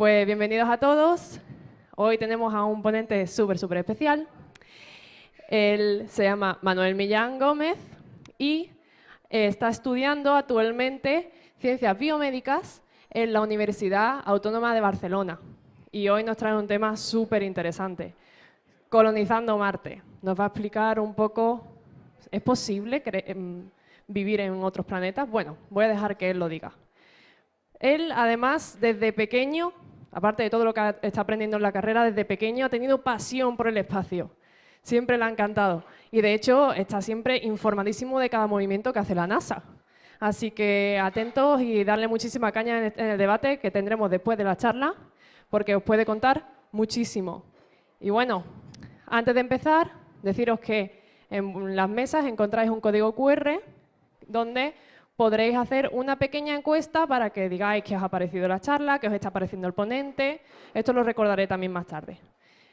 Pues bienvenidos a todos. Hoy tenemos a un ponente súper especial. Él se llama Manuel Millán Gómez y está estudiando actualmente Ciencias Biomédicas en la Universidad Autónoma de Barcelona. Y hoy nos trae un tema súper interesante, colonizando Marte. Nos va a explicar un poco, ¿es posible vivir en otros planetas? Bueno, voy a dejar que él lo diga. Él, además, desde pequeño, aparte de todo lo que está aprendiendo en la carrera, desde pequeño ha tenido pasión por el espacio. Siempre le ha encantado. Y, de hecho, está siempre informadísimo de cada movimiento que hace la NASA. Así que atentos y darle muchísima caña en el debate que tendremos después de la charla, porque os puede contar muchísimo. Y bueno, antes de empezar, deciros que en las mesas encontráis un código QR donde podréis hacer una pequeña encuesta para que digáis qué os ha parecido la charla, qué os está pareciendo el ponente. Esto lo recordaré también más tarde.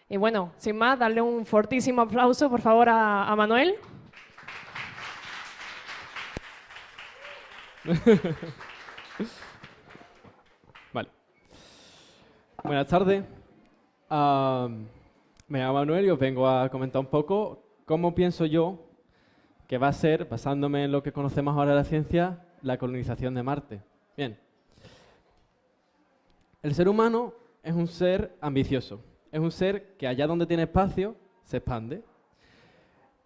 Y bueno, sin más, darle un fortísimo aplauso, por favor, a Manuel. Vale. Buenas tardes. Me llamo Manuel y os vengo a comentar un poco cómo pienso yo que va a ser, basándome en lo que conocemos ahora de la ciencia, la colonización de Marte. Bien. El ser humano es un ser ambicioso. Es un ser que allá donde tiene espacio, se expande.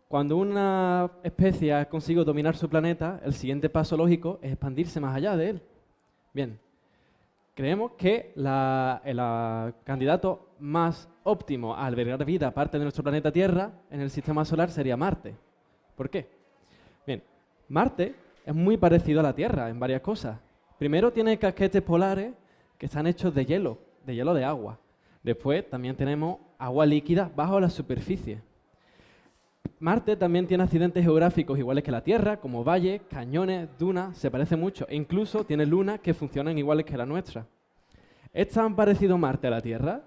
Cuando una especie ha conseguido dominar su planeta, el siguiente paso lógico es expandirse más allá de él. Bien. Creemos que el candidato más óptimo a albergar vida aparte de nuestro planeta Tierra en el sistema solar sería Marte. ¿Por qué? Bien, Marte es muy parecido a la Tierra en varias cosas. Primero tiene casquetes polares que están hechos de hielo de agua. Después también tenemos agua líquida bajo la superficie. Marte también tiene accidentes geográficos iguales que la Tierra, como valles, cañones, dunas, se parece mucho. E incluso tiene lunas que funcionan iguales que la nuestra. Es tan parecido Marte a la Tierra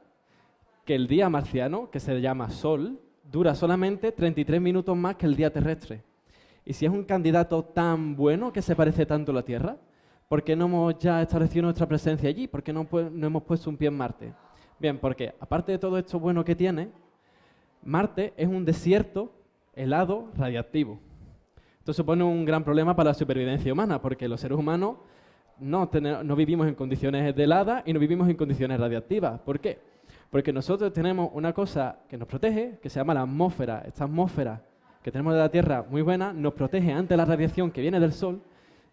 que el día marciano, que se llama Sol, dura solamente 33 minutos más que el día terrestre. Y si es un candidato tan bueno que se parece tanto a la Tierra, ¿por qué no hemos ya establecido nuestra presencia allí? ¿Por qué no hemos puesto un pie en Marte? Bien, porque aparte de todo esto bueno que tiene, Marte es un desierto helado radiactivo. Esto supone un gran problema para la supervivencia humana, porque los seres humanos no vivimos en condiciones heladas y no vivimos en condiciones radiactivas. ¿Por qué? Porque nosotros tenemos una cosa que nos protege, que se llama la atmósfera. Esta atmósfera que tenemos de la Tierra muy buena nos protege ante la radiación que viene del Sol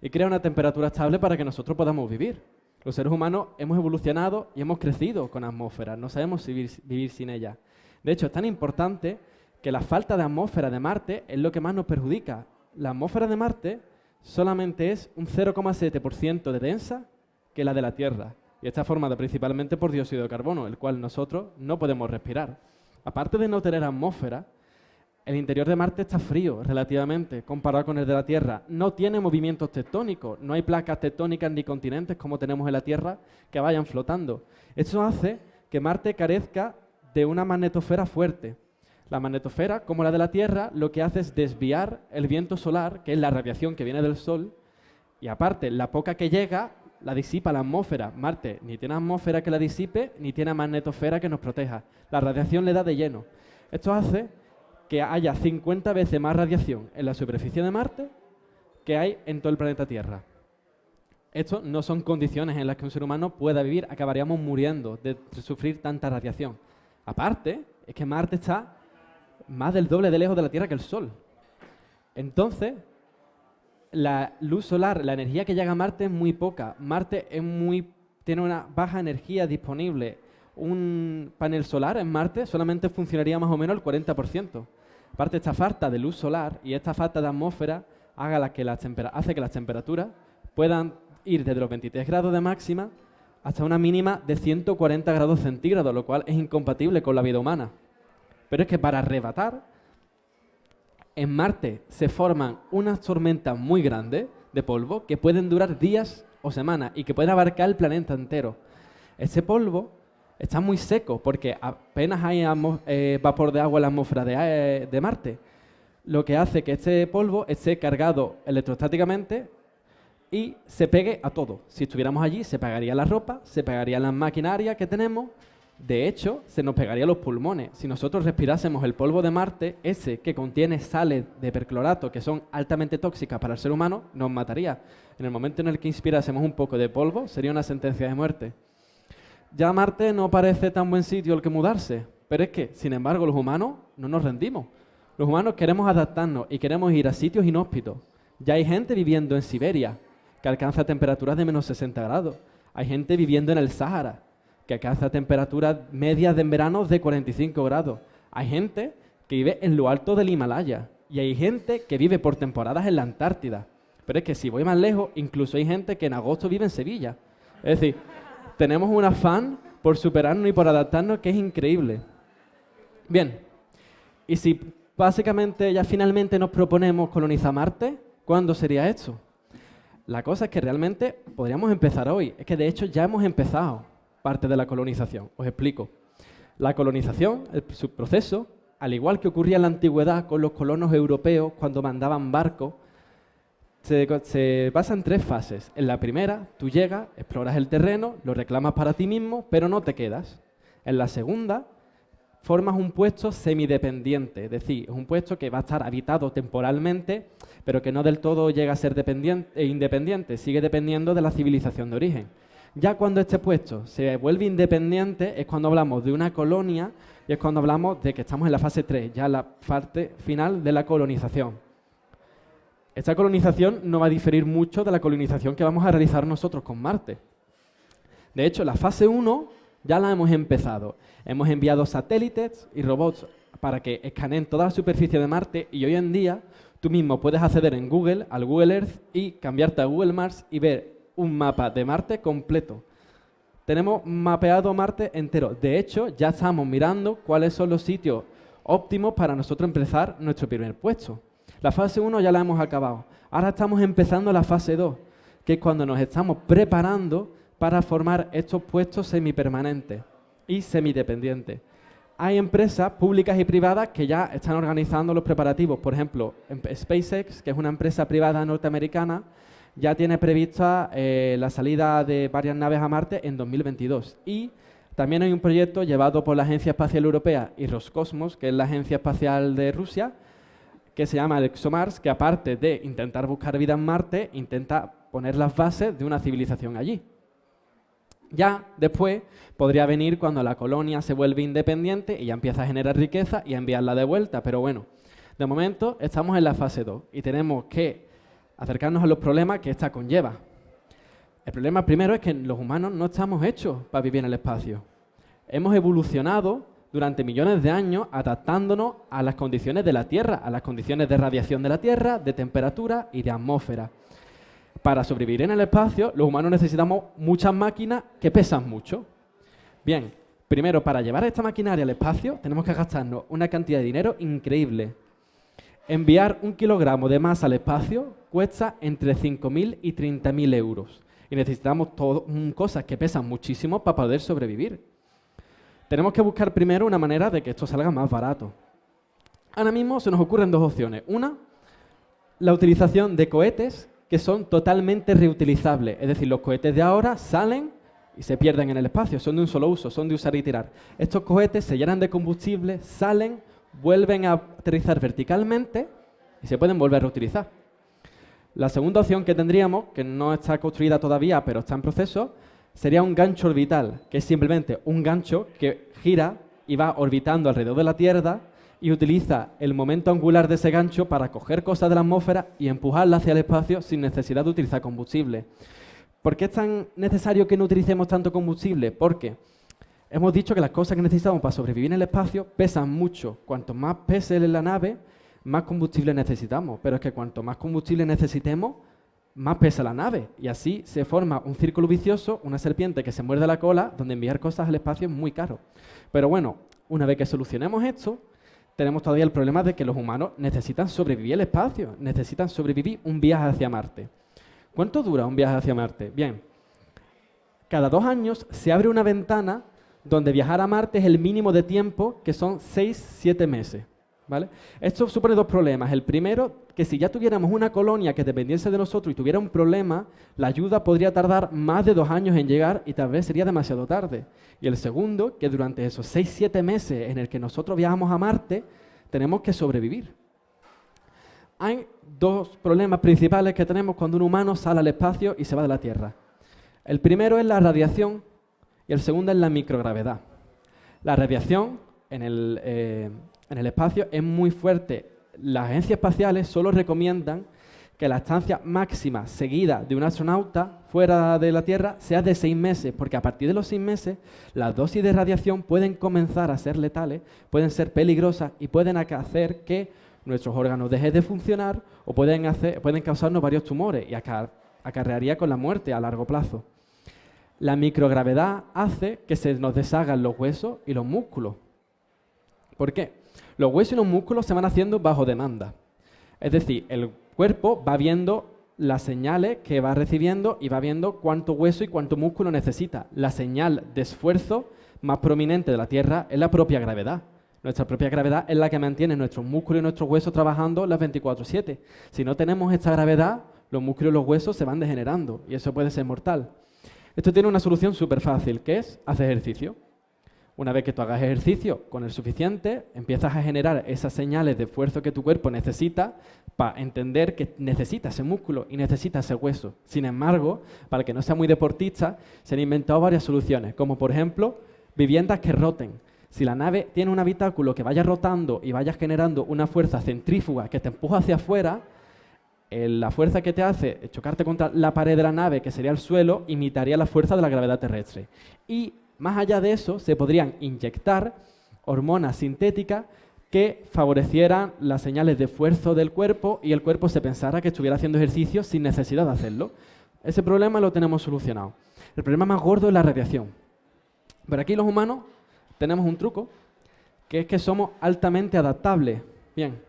y crea una temperatura estable para que nosotros podamos vivir. Los seres humanos hemos evolucionado y hemos crecido con atmósfera, no sabemos vivir sin ella. De hecho, es tan importante que la falta de atmósfera de Marte es lo que más nos perjudica. La atmósfera de Marte solamente es un 0,7% de densa que la de la Tierra. Y está formada principalmente por dióxido de carbono, el cual nosotros no podemos respirar. Aparte de no tener atmósfera, el interior de Marte está frío relativamente comparado con el de la Tierra. No tiene movimientos tectónicos, no hay placas tectónicas ni continentes como tenemos en la Tierra que vayan flotando. Eso hace que Marte carezca de una magnetosfera fuerte. La magnetosfera, como la de la Tierra, lo que hace es desviar el viento solar, que es la radiación que viene del Sol, y aparte, la poca que llega la disipa la atmósfera. Marte ni tiene atmósfera que la disipe, ni tiene magnetosfera que nos proteja. La radiación le da de lleno. Esto hace que haya 50 veces más radiación en la superficie de Marte que hay en todo el planeta Tierra. Esto no son condiciones en las que un ser humano pueda vivir. Acabaríamos muriendo de sufrir tanta radiación. Aparte, es que Marte está más del doble de lejos de la Tierra que el Sol. Entonces, la luz solar, la energía que llega a Marte es muy poca. Marte tiene una baja energía disponible. Un panel solar en Marte solamente funcionaría más o menos el 40%. Aparte, esta falta de luz solar y esta falta de atmósfera hace que las temperaturas puedan ir desde los 23 grados de máxima hasta una mínima de 140 grados centígrados, lo cual es incompatible con la vida humana. Pero es que para arrebatar, en Marte se forman unas tormentas muy grandes de polvo que pueden durar días o semanas y que pueden abarcar el planeta entero. Ese polvo está muy seco porque apenas hay vapor de agua en la atmósfera de Marte, lo que hace que este polvo esté cargado electrostáticamente y se pegue a todo. Si estuviéramos allí, se pegaría la ropa, se pegaría las maquinarias que tenemos. De hecho, se nos pegaría los pulmones. Si nosotros respirásemos el polvo de Marte, ese que contiene sales de perclorato que son altamente tóxicas para el ser humano, nos mataría. En el momento en el que inspirásemos un poco de polvo, sería una sentencia de muerte. Ya Marte no parece tan buen sitio al que mudarse, pero es que, sin embargo, los humanos no nos rendimos. Los humanos queremos adaptarnos y queremos ir a sitios inhóspitos. Ya hay gente viviendo en Siberia, que alcanza temperaturas de menos 60 grados. Hay gente viviendo en el Sáhara, que alcanza temperaturas medias de en verano de 45 grados. Hay gente que vive en lo alto del Himalaya. Y hay gente que vive por temporadas en la Antártida. Pero es que si voy más lejos, incluso hay gente que en agosto vive en Sevilla. Es decir, tenemos un afán por superarnos y por adaptarnos que es increíble. Bien, y si básicamente ya finalmente nos proponemos colonizar Marte, ¿cuándo sería esto? La cosa es que realmente podríamos empezar hoy. Es que de hecho ya hemos empezado parte de la colonización. Os explico. La colonización, su proceso, al igual que ocurría en la antigüedad con los colonos europeos cuando mandaban barcos, se basa en 3 fases. En la primera, tú llegas, exploras el terreno, lo reclamas para ti mismo, pero no te quedas. En la segunda, formas un puesto semidependiente, es decir, es un puesto que va a estar habitado temporalmente, pero que no del todo llega a ser independiente, sigue dependiendo de la civilización de origen. Ya cuando este puesto se vuelve independiente es cuando hablamos de una colonia y es cuando hablamos de que estamos en la fase 3, ya la parte final de la colonización. Esta colonización no va a diferir mucho de la colonización que vamos a realizar nosotros con Marte. De hecho, la fase 1 ya la hemos empezado. Hemos enviado satélites y robots para que escaneen toda la superficie de Marte y hoy en día tú mismo puedes acceder en Google, al Google Earth y cambiarte a Google Maps y ver un mapa de Marte completo. Tenemos mapeado Marte entero. De hecho, ya estamos mirando cuáles son los sitios óptimos para nosotros empezar nuestro primer puesto. La fase 1 ya la hemos acabado. Ahora estamos empezando la fase 2, que es cuando nos estamos preparando para formar estos puestos semipermanentes y semidependientes. Hay empresas públicas y privadas que ya están organizando los preparativos. Por ejemplo, SpaceX, que es una empresa privada norteamericana, ya tiene prevista la salida de varias naves a Marte en 2022. Y también hay un proyecto llevado por la Agencia Espacial Europea y Roscosmos, que es la agencia espacial de Rusia, que se llama el ExoMars, que aparte de intentar buscar vida en Marte, intenta poner las bases de una civilización allí. Ya después podría venir cuando la colonia se vuelve independiente y ya empieza a generar riqueza y a enviarla de vuelta. Pero bueno, de momento estamos en la fase 2 y tenemos que acercarnos a los problemas que esta conlleva. El problema primero es que los humanos no estamos hechos para vivir en el espacio. Hemos evolucionado durante millones de años adaptándonos a las condiciones de la Tierra, a las condiciones de radiación de la Tierra, de temperatura y de atmósfera. Para sobrevivir en el espacio, los humanos necesitamos muchas máquinas que pesan mucho. Bien, primero, para llevar esta maquinaria al espacio, tenemos que gastarnos una cantidad de dinero increíble. Enviar 1 kilogramo de masa al espacio cuesta entre 5.000 y 30.000 euros. Y necesitamos cosas que pesan muchísimo para poder sobrevivir. Tenemos que buscar primero una manera de que esto salga más barato. Ahora mismo se nos ocurren 2 opciones. Una, la utilización de cohetes que son totalmente reutilizables. Es decir, los cohetes de ahora salen y se pierden en el espacio, son de un solo uso, son de usar y tirar. Estos cohetes se llenan de combustible, salen, vuelven a aterrizar verticalmente y se pueden volver a reutilizar. La segunda opción que tendríamos, que no está construida todavía, pero está en proceso, sería un gancho orbital, que es simplemente un gancho que gira y va orbitando alrededor de la Tierra y utiliza el momento angular de ese gancho para coger cosas de la atmósfera y empujarla hacia el espacio sin necesidad de utilizar combustible. ¿Por qué es tan necesario que no utilicemos tanto combustible? Porque hemos dicho que las cosas que necesitamos para sobrevivir en el espacio pesan mucho. Cuanto más pese la nave, más combustible necesitamos. Pero es que cuanto más combustible necesitemos, más pesa la nave. Y así se forma un círculo vicioso, una serpiente que se muerde la cola, donde enviar cosas al espacio es muy caro. Pero bueno, una vez que solucionemos esto, tenemos todavía el problema de que los humanos necesitan sobrevivir al espacio, necesitan sobrevivir un viaje hacia Marte. ¿Cuánto dura un viaje hacia Marte? Bien, cada 2 años se abre una ventana donde viajar a Marte es el mínimo de tiempo, que son 6-7 meses. ¿vale? Esto supone dos problemas. El primero, que si ya tuviéramos una colonia que dependiese de nosotros y tuviera un problema, la ayuda podría tardar más de 2 años en llegar y tal vez sería demasiado tarde. Y el segundo, que durante esos 6-7 meses en el que nosotros viajamos a Marte, tenemos que sobrevivir. Hay dos problemas principales que tenemos cuando un humano sale al espacio y se va de la Tierra. El primero es la radiación y el segundo es la microgravedad. La radiación en el espacio es muy fuerte. Las agencias espaciales solo recomiendan que la estancia máxima seguida de un astronauta fuera de la Tierra sea de 6 meses, porque a partir de los 6 meses las dosis de radiación pueden comenzar a ser letales, pueden ser peligrosas y pueden hacer que nuestros órganos dejen de funcionar o pueden causarnos varios tumores y acarrearía con la muerte a largo plazo. La microgravedad hace que se nos deshagan los huesos y los músculos. ¿Por qué? Los huesos y los músculos se van haciendo bajo demanda. Es decir, el cuerpo va viendo las señales que va recibiendo y va viendo cuánto hueso y cuánto músculo necesita. La señal de esfuerzo más prominente de la Tierra es la propia gravedad. Nuestra propia gravedad es la que mantiene nuestros músculos y nuestros huesos trabajando las 24/7. Si no tenemos esta gravedad, los músculos y los huesos se van degenerando y eso puede ser mortal. Esto tiene una solución súper fácil, que es hacer ejercicio. Una vez que tú hagas ejercicio con el suficiente, empiezas a generar esas señales de esfuerzo que tu cuerpo necesita para entender que necesita ese músculo y necesita ese hueso. Sin embargo, para el que no sea muy deportista, se han inventado varias soluciones, como por ejemplo, viviendas que roten. Si la nave tiene un habitáculo que vaya rotando y vaya generando una fuerza centrífuga que te empuja hacia afuera, la fuerza que te hace chocarte contra la pared de la nave, que sería el suelo, imitaría la fuerza de la gravedad terrestre. Y más allá de eso, se podrían inyectar hormonas sintéticas que favorecieran las señales de esfuerzo del cuerpo y el cuerpo se pensara que estuviera haciendo ejercicio sin necesidad de hacerlo. Ese problema lo tenemos solucionado. El problema más gordo es la radiación. Pero aquí los humanos tenemos un truco, que es que somos altamente adaptables. Bien.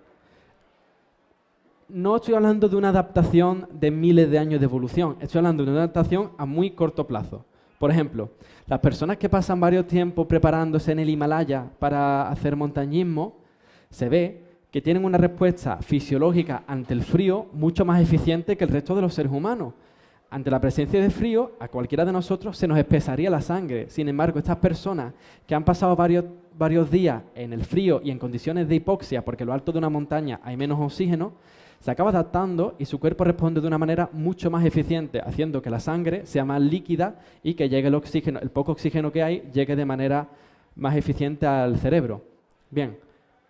No estoy hablando de una adaptación de miles de años de evolución, estoy hablando de una adaptación a muy corto plazo. Por ejemplo, las personas que pasan varios tiempos preparándose en el Himalaya para hacer montañismo, se ve que tienen una respuesta fisiológica ante el frío mucho más eficiente que el resto de los seres humanos. Ante la presencia de frío, a cualquiera de nosotros se nos espesaría la sangre. Sin embargo, estas personas que han pasado varios días en el frío y en condiciones de hipoxia, porque en lo alto de una montaña hay menos oxígeno, se acaba adaptando y su cuerpo responde de una manera mucho más eficiente, haciendo que la sangre sea más líquida y que llegue el oxígeno, el poco oxígeno que hay, llegue de manera más eficiente al cerebro. Bien,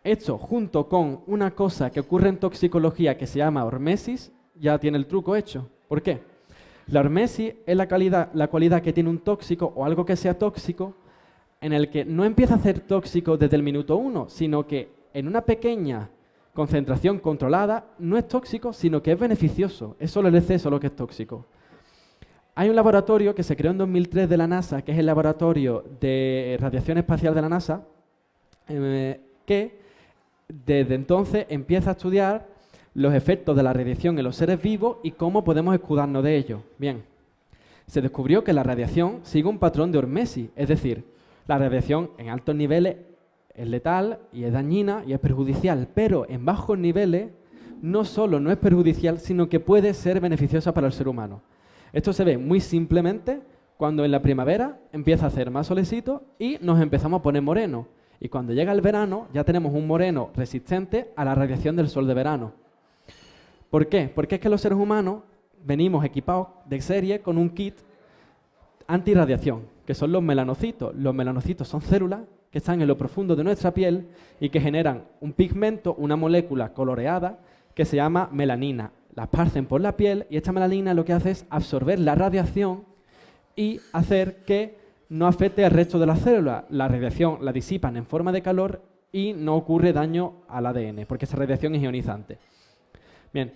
esto junto con una cosa que ocurre en toxicología que se llama hormesis, ya tiene el truco hecho. ¿Por qué? La hormesis es la cualidad que tiene un tóxico o algo que sea tóxico, en el que no empieza a ser tóxico desde el minuto 1, sino que en una pequeña concentración controlada no es tóxico, sino que es beneficioso. Es solo el exceso lo que es tóxico. Hay un laboratorio que se creó en 2003 de la NASA, que es el Laboratorio de Radiación Espacial de la NASA, que desde entonces empieza a estudiar los efectos de la radiación en los seres vivos y cómo podemos escudarnos de ello. Bien, se descubrió que la radiación sigue un patrón de hormesis, es decir, la radiación en altos niveles es letal y es dañina y es perjudicial, pero en bajos niveles no solo no es perjudicial, sino que puede ser beneficiosa para el ser humano. Esto se ve muy simplemente cuando en la primavera empieza a hacer más solecito y nos empezamos a poner morenos. Y cuando llega el verano ya tenemos un moreno resistente a la radiación del sol de verano. ¿Por qué? Porque es que los seres humanos venimos equipados de serie con un kit antirradiación, que son los melanocitos. Los melanocitos son células que están en lo profundo de nuestra piel y que generan un pigmento, una molécula coloreada que se llama melanina. La esparcen por la piel y esta melanina lo que hace es absorber la radiación y hacer que no afecte al resto de las células. La radiación la disipan en forma de calor y no ocurre daño al ADN, porque esa radiación es ionizante. Bien,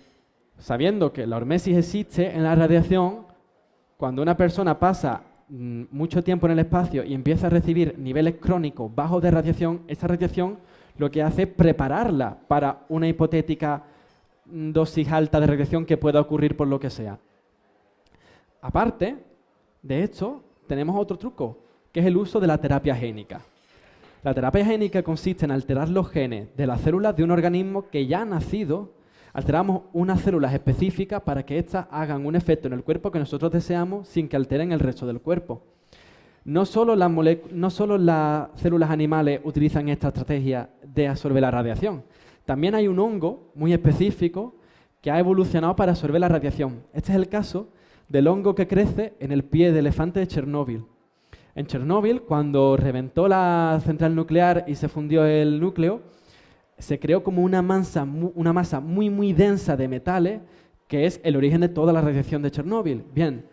sabiendo que la hormesis existe en la radiación, cuando una persona pasa mucho tiempo en el espacio y empieza a recibir niveles crónicos bajos de radiación, esa radiación lo que hace es prepararla para una hipotética dosis alta de radiación que pueda ocurrir por lo que sea. Aparte de esto, tenemos otro truco, que es el uso de la terapia génica. La terapia génica consiste en alterar los genes de las células de un organismo que ya ha nacido. Alteramos unas células específicas para que éstas hagan un efecto en el cuerpo que nosotros deseamos sin que alteren el resto del cuerpo. No solo las células animales utilizan esta estrategia de absorber la radiación. También hay un hongo muy específico que ha evolucionado para absorber la radiación. Este es el caso del hongo que crece en el pie de elefante de Chernóbil. En Chernóbil, cuando reventó la central nuclear y se fundió el núcleo, se creó como una masa muy, muy densa de metales, que es el origen de toda la radiación de Chernóbil. Bien,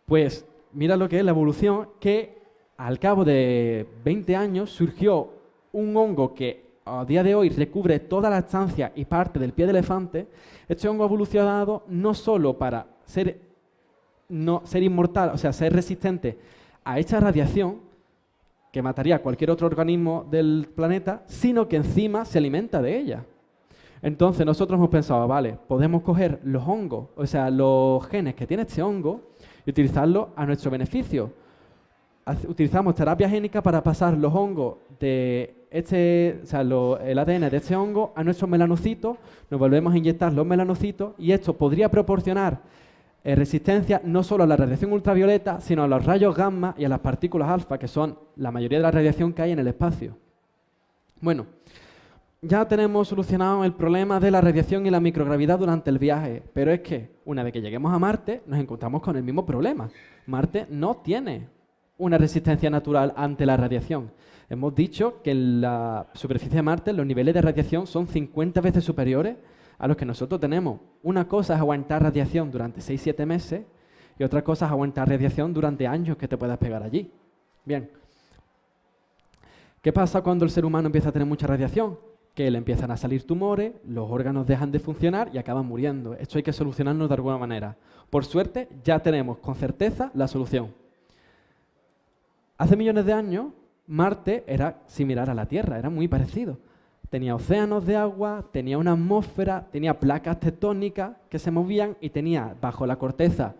pues mira lo que es la evolución, que al cabo de 20 años surgió un hongo que a día de hoy recubre toda la estancia y parte del pie de elefante. Este hongo ha evolucionado no solo para ser inmortal, o sea, ser resistente a esta radiación, que mataría a cualquier otro organismo del planeta, sino que encima se alimenta de ella. Entonces nosotros hemos pensado, vale, podemos coger los hongos, o sea, los genes que tiene este hongo y utilizarlos a nuestro beneficio. Utilizamos terapia génica para pasar los hongos de el ADN de este hongo a nuestros melanocitos, nos volvemos a inyectar los melanocitos y esto podría proporcionar resistencia no solo a la radiación ultravioleta, sino a los rayos gamma y a las partículas alfa, que son la mayoría de la radiación que hay en el espacio. Bueno, ya tenemos solucionado el problema de la radiación y la microgravidad durante el viaje, pero es que una vez que lleguemos a Marte nos encontramos con el mismo problema. Marte no tiene una resistencia natural ante la radiación. Hemos dicho que en la superficie de Marte los niveles de radiación son 50 veces superiores a los que nosotros tenemos. Una cosa es aguantar radiación durante 6-7 meses y otra cosa es aguantar radiación durante años que te puedas pegar allí. Bien. ¿Qué pasa cuando el ser humano empieza a tener mucha radiación? Que le empiezan a salir tumores, los órganos dejan de funcionar y acaban muriendo. Esto hay que solucionarlo de alguna manera. Por suerte, ya tenemos con certeza la solución. Hace millones de años, Marte era similar a la Tierra, era muy parecido. Tenía océanos de agua, tenía una atmósfera, tenía placas tectónicas que se movían y tenía bajo la corteza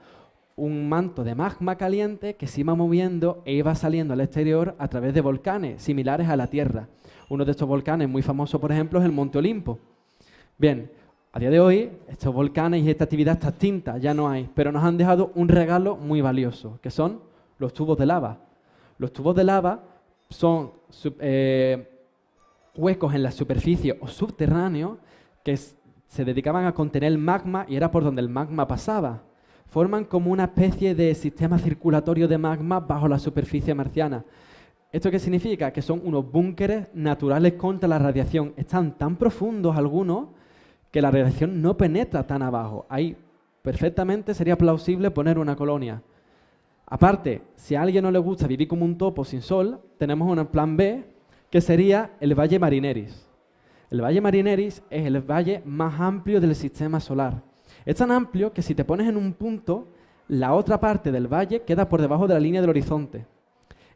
un manto de magma caliente que se iba moviendo e iba saliendo al exterior a través de volcanes similares a la Tierra. Uno de estos volcanes muy famoso, por ejemplo, es el Monte Olimpo. Bien, a día de hoy estos volcanes y esta actividad está extinta, ya no hay, pero nos han dejado un regalo muy valioso, que son los tubos de lava. Los tubos de lava son huecos en la superficie o subterráneos que se dedicaban a contener el magma y era por donde el magma pasaba. Forman como una especie de sistema circulatorio de magma bajo la superficie marciana. ¿Esto qué significa? Que son unos búnkeres naturales contra la radiación. Están tan profundos algunos que la radiación no penetra tan abajo. Ahí perfectamente sería plausible poner una colonia. Aparte, si a alguien no le gusta vivir como un topo sin sol, tenemos un plan B, que sería el Valle Marineris. El Valle Marineris es el valle más amplio del sistema solar. Es tan amplio que si te pones en un punto, la otra parte del valle queda por debajo de la línea del horizonte.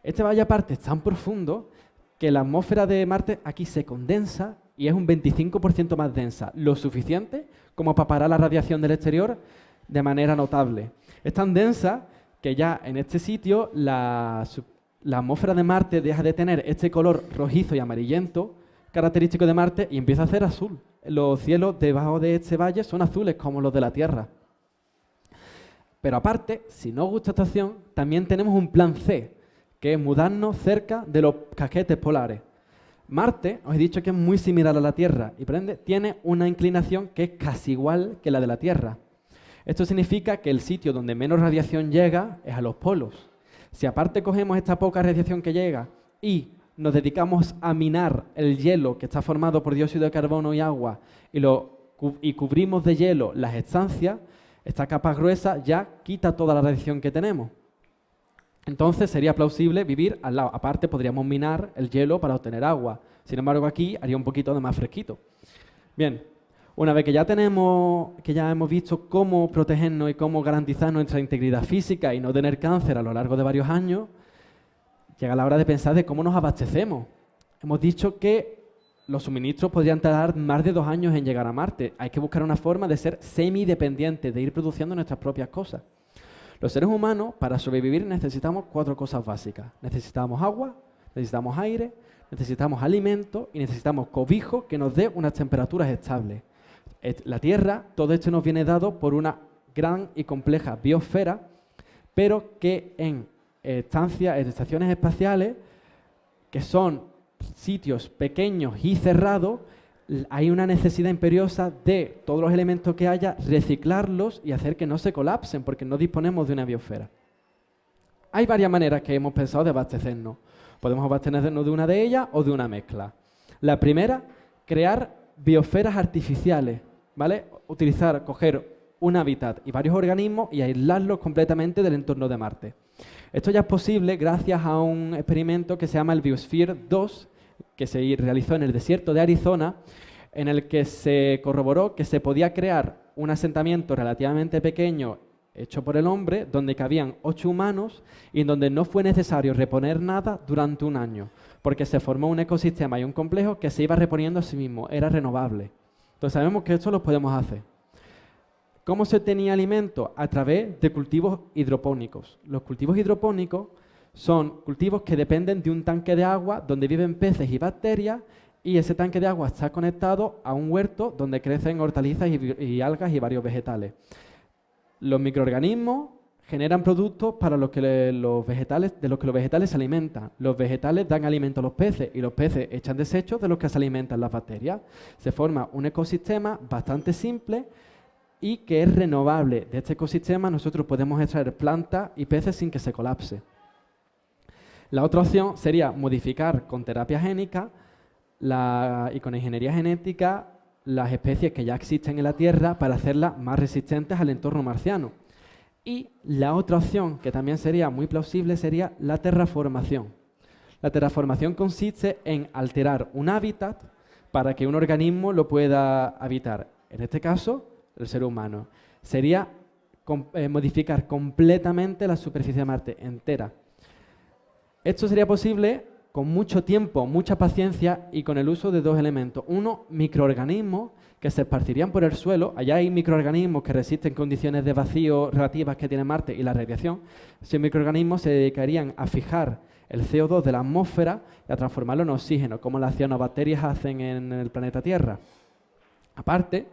Este valle aparte es tan profundo que la atmósfera de Marte aquí se condensa y es un 25% más densa, lo suficiente como para parar la radiación del exterior de manera notable. Es tan densa que ya en este sitio la atmósfera de Marte deja de tener este color rojizo y amarillento característico de Marte y empieza a ser azul. Los cielos debajo de este valle son azules como los de la Tierra. Pero aparte, si no os gusta esta opción, también tenemos un plan C, que es mudarnos cerca de los casquetes polares. Marte, os he dicho que es muy similar a la Tierra y por ende tiene una inclinación que es casi igual que la de la Tierra. Esto significa que el sitio donde menos radiación llega es a los polos. Si aparte cogemos esta poca radiación que llega y nos dedicamos a minar el hielo que está formado por dióxido de carbono y agua y cubrimos de hielo las estancias, esta capa gruesa ya quita toda la radiación que tenemos. Entonces sería plausible vivir al lado. Aparte podríamos minar el hielo para obtener agua. Sin embargo aquí haría un poquito de más fresquito. Bien, una vez que ya hemos visto cómo protegernos y cómo garantizar nuestra integridad física y no tener cáncer a lo largo de varios años, llega la hora de pensar de cómo nos abastecemos. Hemos dicho que los suministros podrían tardar más de 2 años en llegar a Marte. Hay que buscar una forma de ser semidependientes, de ir produciendo nuestras propias cosas. Los seres humanos, para sobrevivir, necesitamos 4 cosas básicas. Necesitamos agua, necesitamos aire, necesitamos alimento y necesitamos cobijo que nos dé unas temperaturas estables. La Tierra, todo esto nos viene dado por una gran y compleja biosfera, pero que en estaciones espaciales, que son sitios pequeños y cerrados, hay una necesidad imperiosa de todos los elementos que haya, reciclarlos y hacer que no se colapsen, porque no disponemos de una biosfera. Hay varias maneras que hemos pensado de abastecernos. Podemos abastecernos de una de ellas o de una mezcla. La primera, crear biosferas artificiales, ¿vale? Coger un hábitat y varios organismos y aislarlos completamente del entorno de Marte. Esto ya es posible gracias a un experimento que se llama el Biosphere 2, que se realizó en el desierto de Arizona, en el que se corroboró que se podía crear un asentamiento relativamente pequeño hecho por el hombre, donde cabían 8 humanos y en donde no fue necesario reponer nada durante un año, porque se formó un ecosistema y un complejo que se iba reponiendo a sí mismo, era renovable. Entonces sabemos que esto lo podemos hacer. ¿Cómo se obtenía alimento? A través de cultivos hidropónicos. Los cultivos hidropónicos son cultivos que dependen de un tanque de agua donde viven peces y bacterias, y ese tanque de agua está conectado a un huerto donde crecen hortalizas y algas y varios vegetales. Los microorganismos generan productos para los que los vegetales se alimentan. Los vegetales dan alimento a los peces y los peces echan desechos de los que se alimentan las bacterias. Se forma un ecosistema bastante simple y que es renovable. De este ecosistema nosotros podemos extraer plantas y peces sin que se colapse. La otra opción sería modificar con terapia génica y con ingeniería genética las especies que ya existen en la Tierra para hacerlas más resistentes al entorno marciano. Y la otra opción, que también sería muy plausible, sería la terraformación. La terraformación consiste en alterar un hábitat para que un organismo lo pueda habitar. En este caso, el ser humano. Sería modificar completamente la superficie de Marte entera. Esto sería posible con mucho tiempo, mucha paciencia y con el uso de dos elementos. Uno, microorganismos que se esparcirían por el suelo. Allá hay microorganismos que resisten condiciones de vacío relativas que tiene Marte y la radiación. Esos microorganismos se dedicarían a fijar el CO2 de la atmósfera y a transformarlo en oxígeno, como las cianobacterias hacen en el planeta Tierra. Aparte,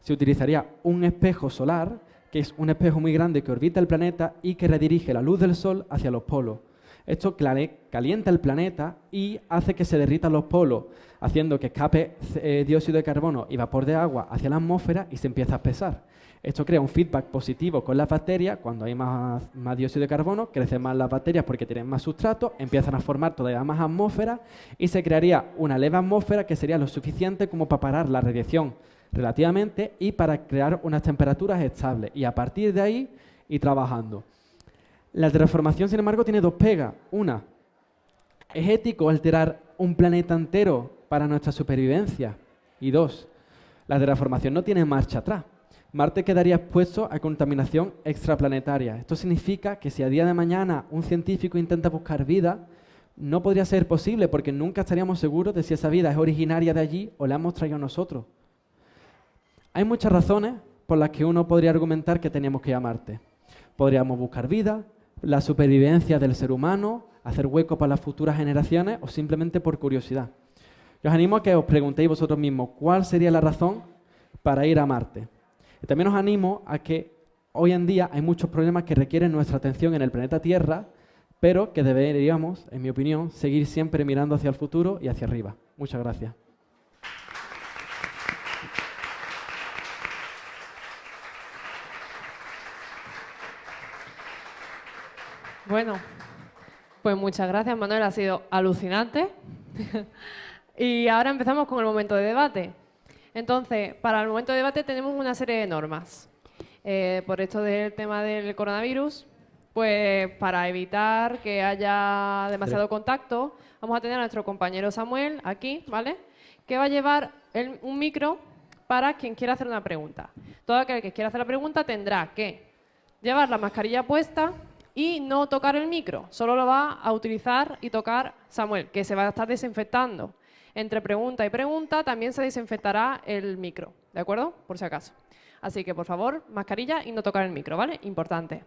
se utilizaría un espejo solar, que es un espejo muy grande que orbita el planeta y que redirige la luz del Sol hacia los polos. Esto calienta el planeta y hace que se derritan los polos, haciendo que escape dióxido de carbono y vapor de agua hacia la atmósfera y se empieza a espesar. Esto crea un feedback positivo con las bacterias. Cuando hay más dióxido de carbono, crecen más las bacterias porque tienen más sustrato, empiezan a formar todavía más atmósfera y se crearía una leve atmósfera que sería lo suficiente como para parar la radiación relativamente y para crear unas temperaturas estables. Y a partir de ahí, ir trabajando. La terraformación, sin embargo, tiene dos pegas. Una, ¿es ético alterar un planeta entero para nuestra supervivencia? Y dos, la terraformación no tiene marcha atrás. Marte quedaría expuesto a contaminación extraplanetaria. Esto significa que si a día de mañana un científico intenta buscar vida, no podría ser posible porque nunca estaríamos seguros de si esa vida es originaria de allí o la hemos traído nosotros. Hay muchas razones por las que uno podría argumentar que teníamos que ir a Marte. Podríamos buscar vida, la supervivencia del ser humano, hacer hueco para las futuras generaciones o simplemente por curiosidad. Yo os animo a que os preguntéis vosotros mismos cuál sería la razón para ir a Marte. Y también os animo a que hoy en día hay muchos problemas que requieren nuestra atención en el planeta Tierra, pero que deberíamos, en mi opinión, seguir siempre mirando hacia el futuro y hacia arriba. Muchas gracias. Bueno, pues muchas gracias, Manuel, ha sido alucinante. Y ahora empezamos con el momento de debate. Entonces, para el momento de debate tenemos una serie de normas. Por esto del tema del coronavirus, pues para evitar que haya demasiado contacto, vamos a tener a nuestro compañero Samuel aquí, ¿vale? Que va a llevar un micro para quien quiera hacer una pregunta. Todo aquel que quiera hacer la pregunta tendrá que llevar la mascarilla puesta y no tocar el micro. Solo lo va a utilizar y tocar Samuel, que se va a estar desinfectando. Entre pregunta y pregunta también se desinfectará el micro, ¿de acuerdo? Por si acaso. Así que, por favor, mascarilla y no tocar el micro, ¿vale? Importante.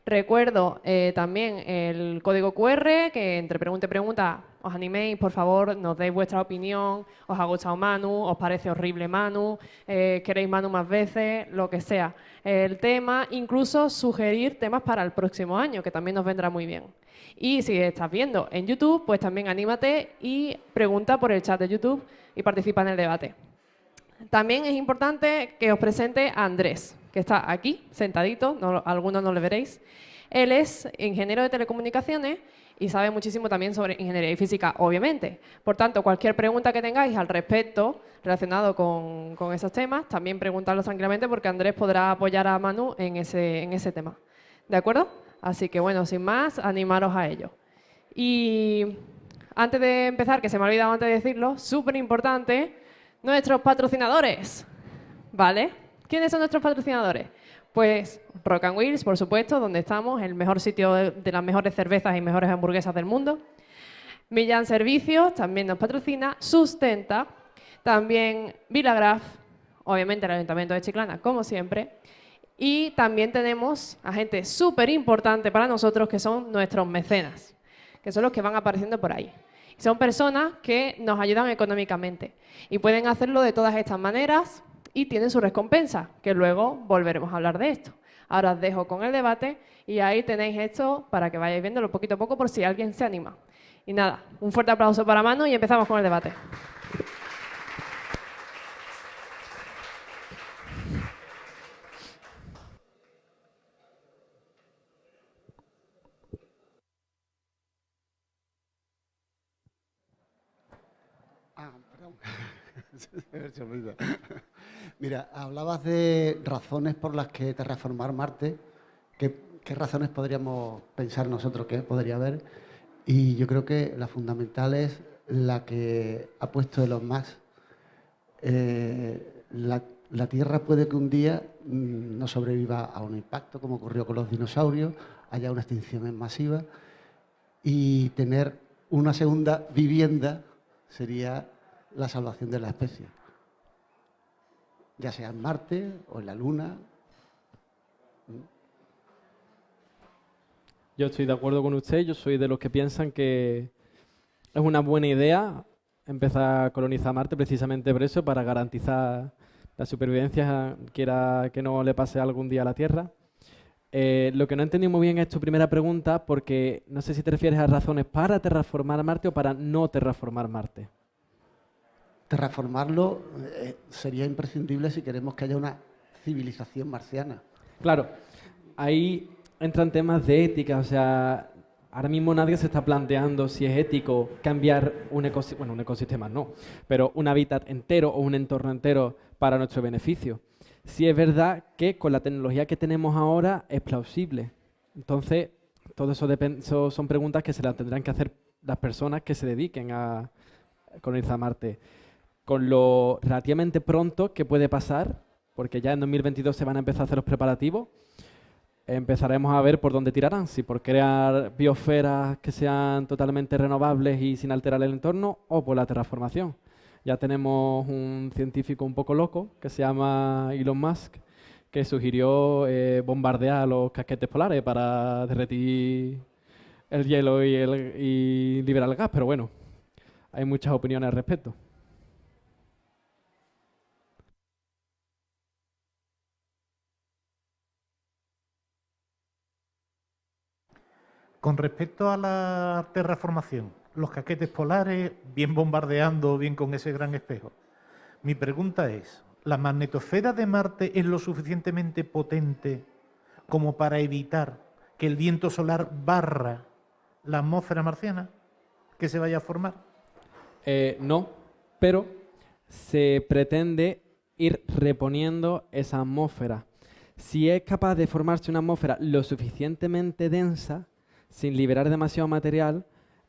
Recuerdo también el código QR, que entre pregunta y pregunta os animéis, por favor, nos deis vuestra opinión, os ha gustado Manu, os parece horrible Manu, queréis Manu más veces, lo que sea. El tema, incluso sugerir temas para el próximo año, que también nos vendrá muy bien. Y si estás viendo en YouTube, pues también anímate y pregunta por el chat de YouTube y participa en el debate. También es importante que os presente a Andrés, que está aquí, sentadito, algunos no le veréis. Él es ingeniero de telecomunicaciones y sabe muchísimo también sobre ingeniería y física, obviamente. Por tanto, cualquier pregunta que tengáis al respecto relacionado con esos temas, también preguntarlos tranquilamente porque Andrés podrá apoyar a Manu en ese tema. ¿De acuerdo? Así que, bueno, sin más, animaros a ello. Y antes de empezar, que se me ha olvidado antes de decirlo, súper importante, nuestros patrocinadores, ¿vale? ¿Quiénes son nuestros patrocinadores? Pues Rock and Wheels, por supuesto, donde estamos, el mejor sitio de las mejores cervezas y mejores hamburguesas del mundo. Millán Servicios también nos patrocina, Sustenta, también Vilagraf, obviamente el Ayuntamiento de Chiclana, como siempre. Y también tenemos a gente súper importante para nosotros, que son nuestros mecenas, que son los que van apareciendo por ahí. Son personas que nos ayudan económicamente y pueden hacerlo de todas estas maneras y tienen su recompensa, que luego volveremos a hablar de esto. Ahora os dejo con el debate y ahí tenéis esto para que vayáis viéndolo poquito a poco por si alguien se anima. Y nada, un fuerte aplauso para Manu y empezamos con el debate. Perdón. Mira, hablabas de razones por las que terraformar Marte. ¿Qué razones podríamos pensar nosotros que podría haber? Y yo creo que la fundamental es la que ha puesto Elon Musk. La Tierra puede que un día no sobreviva a un impacto, como ocurrió con los dinosaurios, haya una extinción masiva, y tener una segunda vivienda sería la salvación de la especie, ya sea en Marte o en la Luna. Yo estoy de acuerdo con usted, yo soy de los que piensan que es una buena idea empezar a colonizar Marte precisamente por eso, para garantizar la supervivencia, quiera que no le pase algún día a la Tierra. Lo que no entendí muy bien es tu primera pregunta, porque no sé si te refieres a razones para terraformar Marte o para no terraformar Marte. Terraformarlo sería imprescindible si queremos que haya una civilización marciana. Claro, ahí entran temas de ética, o sea, ahora mismo nadie se está planteando si es ético cambiar un ecosistema, bueno, un ecosistema no, pero un hábitat entero o un entorno entero para nuestro beneficio. Sí es verdad que con la tecnología que tenemos ahora es plausible. Entonces, todo eso son preguntas que se las tendrán que hacer las personas que se dediquen a colonizar Marte. Con lo relativamente pronto que puede pasar, porque ya en 2022 se van a empezar a hacer los preparativos, empezaremos a ver por dónde tirarán, si por crear biosferas que sean totalmente renovables y sin alterar el entorno, o por la terraformación. Ya tenemos un científico un poco loco que se llama Elon Musk, que sugirió bombardear los casquetes polares para derretir el hielo y liberar el gas, pero bueno, hay muchas opiniones al respecto. Con respecto a la terraformación, los casquetes polares, bien bombardeando, bien con ese gran espejo. Mi pregunta es, ¿la magnetosfera de Marte es lo suficientemente potente como para evitar que el viento solar barra la atmósfera marciana que se vaya a formar? No, pero se pretende ir reponiendo esa atmósfera. Si es capaz de formarse una atmósfera lo suficientemente densa, sin liberar demasiado material,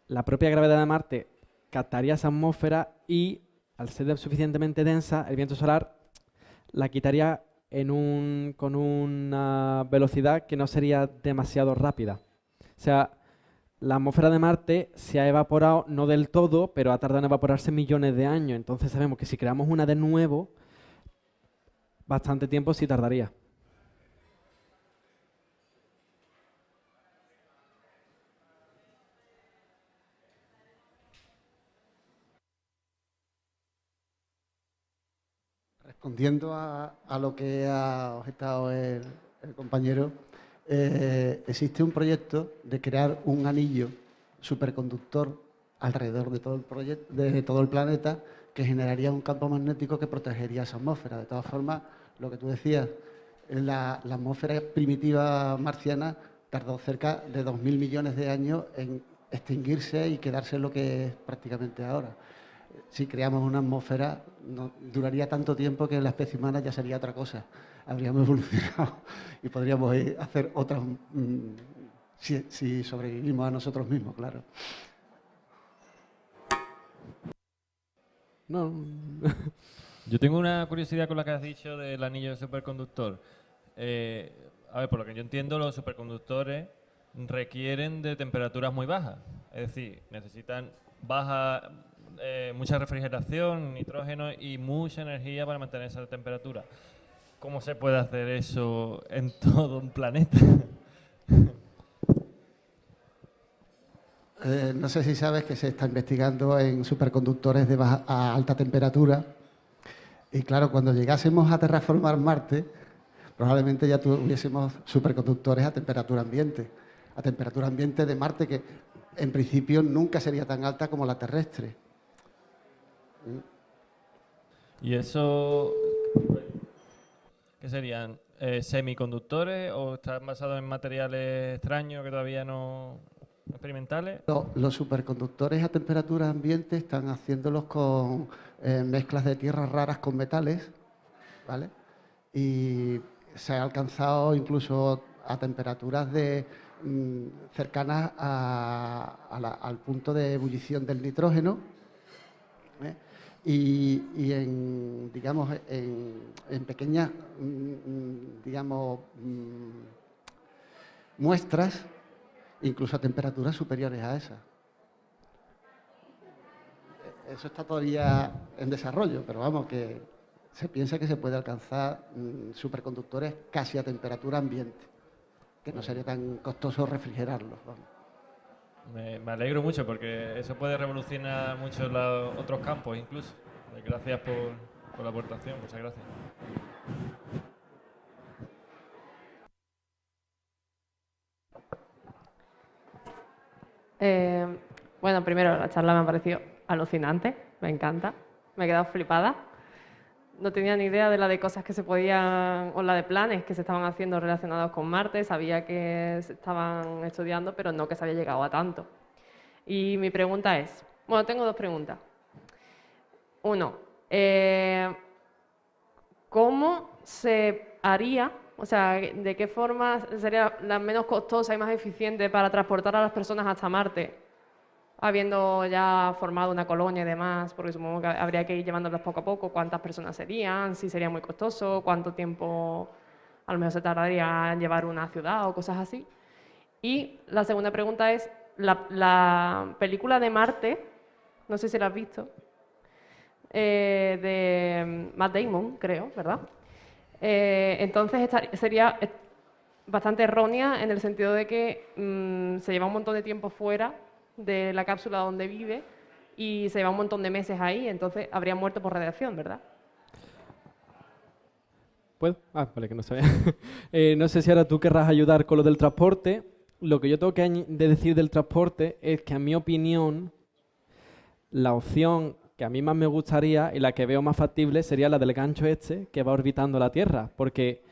la propia gravedad de Marte captaría esa atmósfera y, al ser suficientemente densa, el viento solar la quitaría con una velocidad que no sería demasiado rápida. O sea, la atmósfera de Marte se ha evaporado, no del todo, pero ha tardado en evaporarse millones de años. Entonces sabemos que si creamos una de nuevo, bastante tiempo sí tardaría. Respondiendo a lo que ha objetado el compañero, existe un proyecto de crear un anillo superconductor alrededor de todo el de todo el planeta que generaría un campo magnético que protegería esa atmósfera. De todas formas, lo que tú decías, la atmósfera primitiva marciana tardó cerca de 2.000 millones de años en extinguirse y quedarse lo que es prácticamente ahora. Si creamos una atmósfera, no, duraría tanto tiempo que la especie humana ya sería otra cosa. Habríamos evolucionado y podríamos hacer otras, si sobrevivimos a nosotros mismos, claro. No. Yo tengo una curiosidad con lo que has dicho del anillo superconductor. A ver, por lo que yo entiendo, los superconductores requieren de temperaturas muy bajas. Es decir, necesitan mucha refrigeración, nitrógeno y mucha energía para mantener esa temperatura. ¿Cómo se puede hacer eso en todo un planeta? No sé si sabes que se está investigando en superconductores de a alta temperatura. Y claro, cuando llegásemos a terraformar Marte, probablemente ya tuviésemos superconductores a temperatura ambiente. A temperatura ambiente de Marte, que en principio nunca sería tan alta como la terrestre. ¿Y eso qué serían? ¿Semiconductores o están basados en materiales extraños que todavía no experimentales? Los superconductores a temperatura ambiente están haciéndolos con mezclas de tierras raras con metales, ¿vale? Y se ha alcanzado incluso a temperaturas cercanas al punto de ebullición del nitrógeno, ¿eh? Y en, digamos, en pequeñas, digamos, muestras, incluso a temperaturas superiores a esas. Eso está todavía en desarrollo, pero vamos, que se piensa que se puede alcanzar superconductores casi a temperatura ambiente, que no sería tan costoso refrigerarlos. Vamos. Me alegro mucho porque eso puede revolucionar mucho los otros campos incluso. Gracias por la aportación, muchas gracias. Bueno, primero la charla me ha parecido alucinante, me encanta, me he quedado flipada. No tenía ni idea de la de cosas que se podían, o la de planes que se estaban haciendo relacionados con Marte. Sabía que se estaban estudiando, pero no que se había llegado a tanto. Y mi pregunta es, bueno, tengo dos preguntas. Uno, ¿cómo se haría, o sea, de qué forma sería la menos costosa y más eficiente para transportar a las personas hasta Marte, habiendo ya formado una colonia y demás? Porque supongo que habría que ir llevándolas poco a poco. ¿Cuántas personas serían? ¿Si sería muy costoso? ¿Cuánto tiempo a lo mejor se tardaría en llevar una ciudad o cosas así? Y la segunda pregunta es, la película de Marte, no sé si la has visto, de Matt Damon, creo, ¿verdad? Entonces sería bastante errónea en el sentido de que se lleva un montón de tiempo fuera de la cápsula donde vive y se lleva un montón de meses ahí, entonces habría muerto por radiación, ¿verdad? ¿Puedo? Vale, que no sabía. No sé si ahora tú querrás ayudar con lo del transporte. Lo que yo tengo que decir del transporte es que, en mi opinión, la opción que a mí más me gustaría y la que veo más factible sería la del gancho que va orbitando la Tierra, porque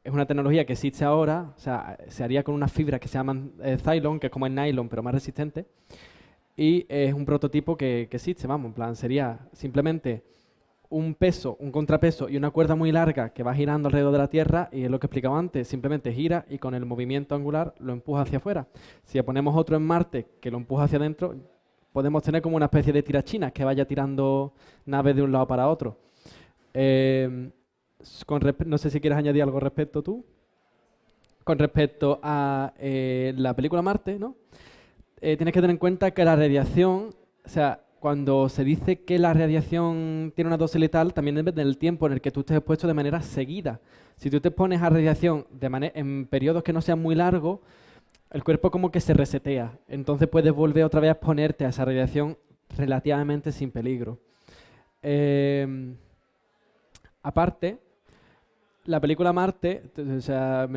es una tecnología que existe ahora, o sea, se haría con unas fibras que se llaman Cylon, que es como el nylon, pero más resistente, y es un prototipo que existe, vamos, en plan, sería simplemente un peso, un contrapeso y una cuerda muy larga que va girando alrededor de la Tierra, y es lo que explicaba antes, simplemente gira y con el movimiento angular lo empuja hacia afuera. Si le ponemos otro en Marte que lo empuja hacia adentro, podemos tener como una especie de tirachinas que vaya tirando naves de un lado para otro. No sé si quieres añadir algo respecto tú. Con respecto a la película Marte, ¿no? Tienes que tener en cuenta que la radiación, o sea, cuando se dice que la radiación tiene una dosis letal, también depende del tiempo en el que tú estés expuesto de manera seguida. Si tú te pones a radiación en periodos que no sean muy largos, el cuerpo como que se resetea. Entonces puedes volver otra vez a exponerte a esa radiación relativamente sin peligro. Aparte, la película Marte, o sea,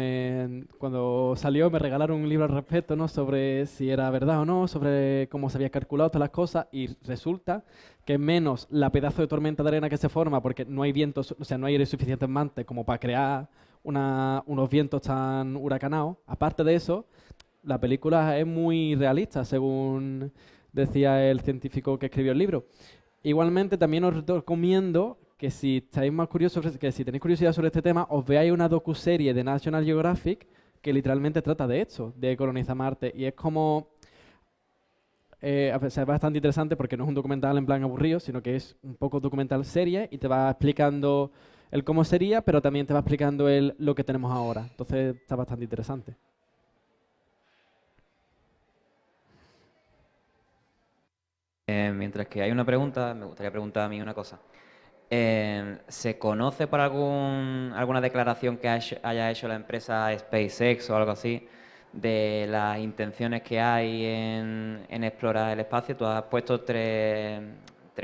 cuando salió me regalaron un libro al respecto, ¿no? Sobre si era verdad o no, sobre cómo se había calculado todas las cosas, y resulta que menos la pedazo de tormenta de arena que se forma, porque no hay vientos, o sea, no hay aire suficiente en Marte como para crear unos vientos tan huracanados. Aparte de eso, la película es muy realista, según decía el científico que escribió el libro. Igualmente, también os recomiendo que si estáis más curiosos, que si tenéis curiosidad sobre este tema, os veáis una docuserie de National Geographic que literalmente trata de esto, de colonizar Marte. Y es como... es bastante interesante porque no es un documental en plan aburrido, sino que es un poco documental serie y te va explicando el cómo sería, pero también te va explicando lo que tenemos ahora. Entonces está bastante interesante. Mientras que hay una pregunta, me gustaría preguntar a mí una cosa. ¿Se conoce por alguna declaración que haya hecho la empresa SpaceX o algo así de las intenciones que hay en explorar el espacio? Tú has puesto tres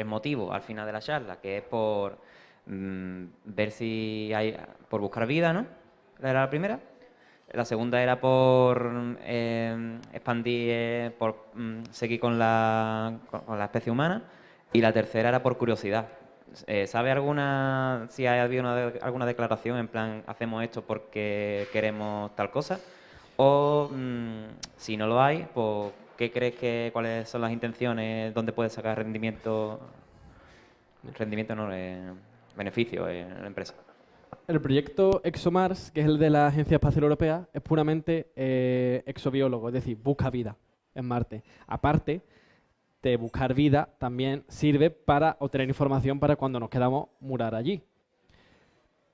motivos al final de la charla, que es por ver si hay, por buscar vida, ¿no? Era la primera. La segunda era por expandir, por seguir con la especie humana. Y la tercera era por curiosidad. ¿Sabe si ha habido alguna declaración en plan, hacemos esto porque queremos tal cosa? O si no lo hay, pues, ¿qué crees cuáles son las intenciones? ¿Dónde puede sacar rendimiento no, beneficio en la empresa? El proyecto ExoMars, que es el de la Agencia Espacial Europea, es puramente exobiólogo, es decir, busca vida en Marte. Aparte de buscar vida, también sirve para obtener información para cuando nos quedamos murar allí.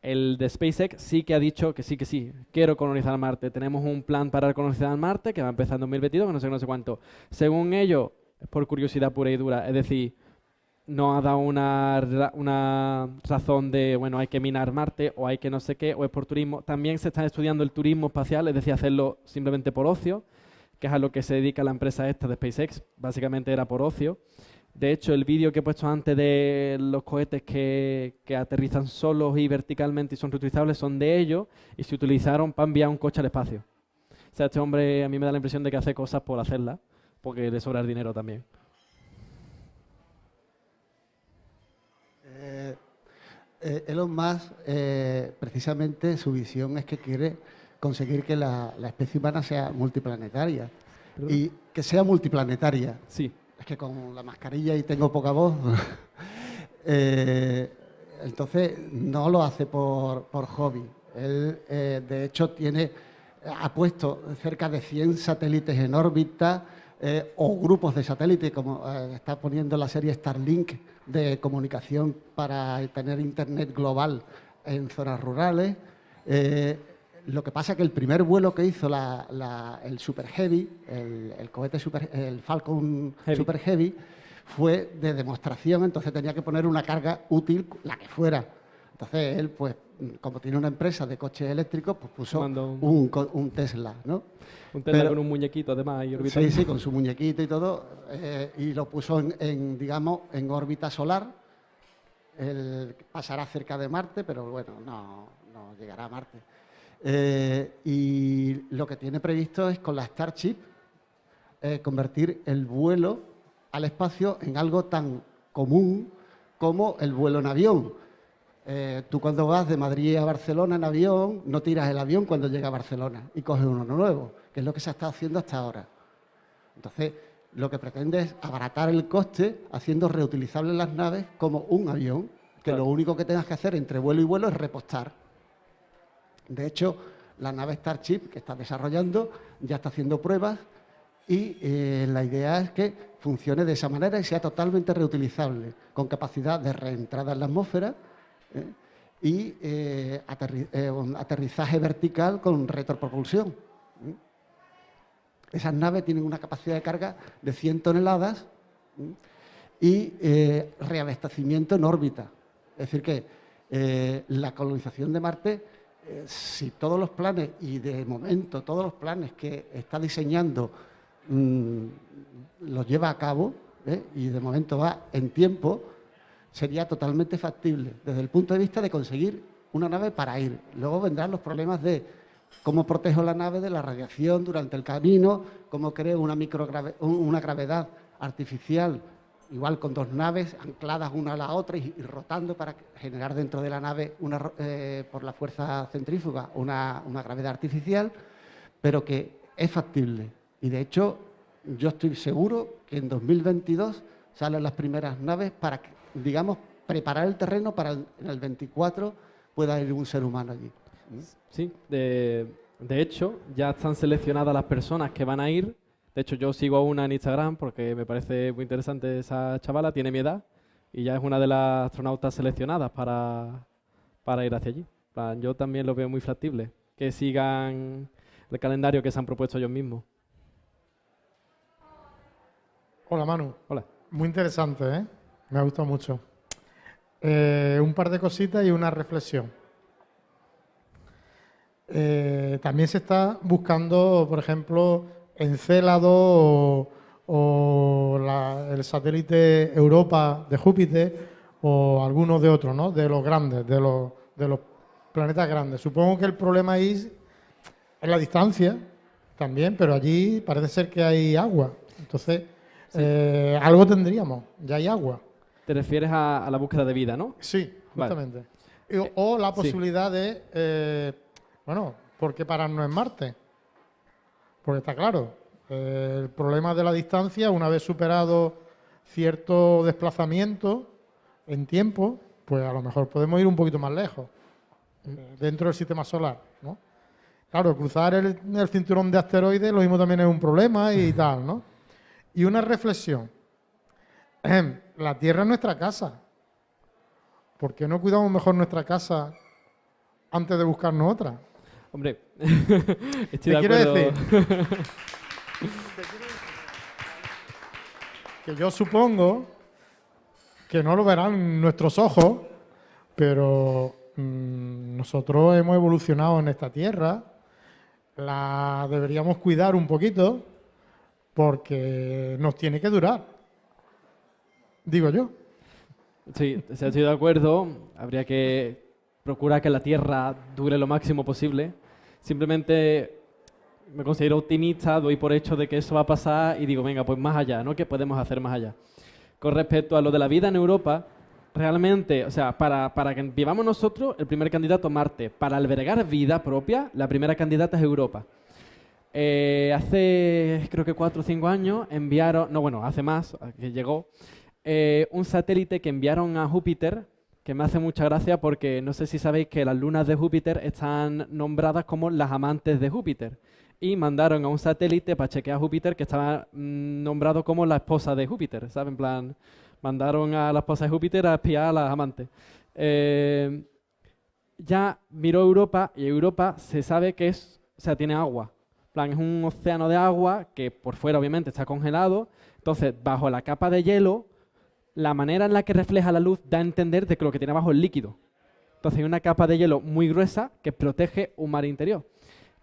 El de SpaceX sí que ha dicho que sí, quiero colonizar Marte. Tenemos un plan para colonizar Marte que va a empezar en 2022, que no sé cuánto. Según ellos, es por curiosidad pura y dura, es decir, no ha dado una razón de, bueno, hay que minar Marte o hay que no sé qué, o es por turismo. También se está estudiando el turismo espacial, es decir, hacerlo simplemente por ocio, que es a lo que se dedica la empresa esta de SpaceX, básicamente era por ocio. De hecho, el vídeo que he puesto antes de los cohetes que aterrizan solos y verticalmente y son reutilizables son de ellos y se utilizaron para enviar un coche al espacio. O sea, este hombre a mí me da la impresión de que hace cosas por hacerlas, porque le sobra el dinero también. Elon Musk, precisamente su visión es que quiere conseguir que la especie humana sea multiplanetaria. ¿Perdón? Y que sea multiplanetaria. Sí. Es que con la mascarilla y tengo poca voz. Entonces, no lo hace por hobby. Él, de hecho, ha puesto cerca de 100 satélites en órbita o grupos de satélites, como está poniendo la serie Starlink de comunicación para tener internet global en zonas rurales. Lo que pasa es que el primer vuelo que hizo el Super Heavy, el cohete el Falcon Heavy. Super Heavy, fue de demostración, entonces tenía que poner una carga útil, la que fuera. Entonces él, pues, como tiene una empresa de coches eléctricos, pues puso un Tesla, ¿no? Un Tesla con un muñequito además y orbitando. Sí, con su muñequito y todo, y lo puso digamos, en órbita solar. Él pasará cerca de Marte, pero bueno, no llegará a Marte. Y lo que tiene previsto es con la Starship convertir el vuelo al espacio en algo tan común como el vuelo en avión. Tú cuando vas de Madrid a Barcelona en avión, no tiras el avión cuando llega a Barcelona y coges uno nuevo, que es lo que se ha estado haciendo hasta ahora. Entonces, lo que pretende es abaratar el coste haciendo reutilizables las naves como un avión, que Lo único que tengas que hacer entre vuelo y vuelo es repostar. De hecho, la nave Starship que está desarrollando ya está haciendo pruebas y la idea es que funcione de esa manera y sea totalmente reutilizable, con capacidad de reentrada en la atmósfera y aterrizaje vertical con retropropulsión. Esas naves tienen una capacidad de carga de 100 toneladas y reabastecimiento en órbita. Es decir, que la colonización de Marte, si todos los planes, y de momento todos los planes que está diseñando los lleva a cabo, y de momento va en tiempo, sería totalmente factible desde el punto de vista de conseguir una nave para ir. Luego vendrán los problemas de cómo protejo la nave de la radiación durante el camino, cómo creo una gravedad artificial, igual con dos naves ancladas una a la otra y rotando para generar dentro de la nave, por la fuerza centrífuga, una gravedad artificial, pero que es factible. Y de hecho, yo estoy seguro que en 2022 salen las primeras naves para, digamos, preparar el terreno para en el 24 pueda ir un ser humano allí. Sí, de hecho, ya están seleccionadas las personas que van a ir. De hecho, yo sigo a una en Instagram porque me parece muy interesante esa chavala, tiene mi edad y ya es una de las astronautas seleccionadas para ir hacia allí. En plan, yo también lo veo muy factible, que sigan el calendario que se han propuesto ellos mismos. Hola, Manu. Hola. Muy interesante, ¿eh? Me ha gustado mucho. Un par de cositas y una reflexión. También se está buscando, por ejemplo, Encélado o el satélite Europa de Júpiter o algunos de otros, ¿no? De los grandes, de los planetas grandes. Supongo que el problema ahí es la distancia también, pero allí parece ser que hay agua. Entonces, sí. Algo tendríamos, ya hay agua. ¿Te refieres a la búsqueda de vida, no? Sí, justamente. Vale. O la posibilidad de, bueno, ¿por qué pararnos en Marte? Porque está claro, el problema de la distancia, una vez superado cierto desplazamiento en tiempo, pues a lo mejor podemos ir un poquito más lejos, dentro del sistema solar, ¿no? Claro, cruzar el cinturón de asteroides, lo mismo también es un problema y tal, ¿no? Y una reflexión. La Tierra es nuestra casa. ¿Por qué no cuidamos mejor nuestra casa antes de buscarnos otra? Hombre, estoy de acuerdo. Decir que yo supongo que no lo verán nuestros ojos, pero nosotros hemos evolucionado en esta Tierra, la deberíamos cuidar un poquito porque nos tiene que durar, digo yo. Sí, estoy de acuerdo. Habría que procurar que la Tierra dure lo máximo posible. Simplemente me considero optimista, doy por hecho de que eso va a pasar y digo, venga, pues más allá, ¿no? ¿Qué podemos hacer más allá? Con respecto a lo de la vida en Europa, realmente, o sea, para que vivamos nosotros, el primer candidato Marte. Para albergar vida propia, la primera candidata es Europa. Hace, creo que 4 o 5 años, enviaron, no, bueno, hace más, que llegó, un satélite que enviaron a Júpiter, que me hace mucha gracia porque no sé si sabéis que las lunas de Júpiter están nombradas como las amantes de Júpiter. Y mandaron a un satélite para chequear a Júpiter que estaba nombrado como la esposa de Júpiter, ¿sabes? En plan, mandaron a la esposa de Júpiter a espiar a las amantes. Ya miró Europa y Europa se sabe que es, o sea, tiene agua. En plan, es un océano de agua que por fuera obviamente está congelado. Entonces, bajo la capa de hielo, la manera en la que refleja la luz da a entender de que lo que tiene abajo es líquido. Entonces hay una capa de hielo muy gruesa que protege un mar interior,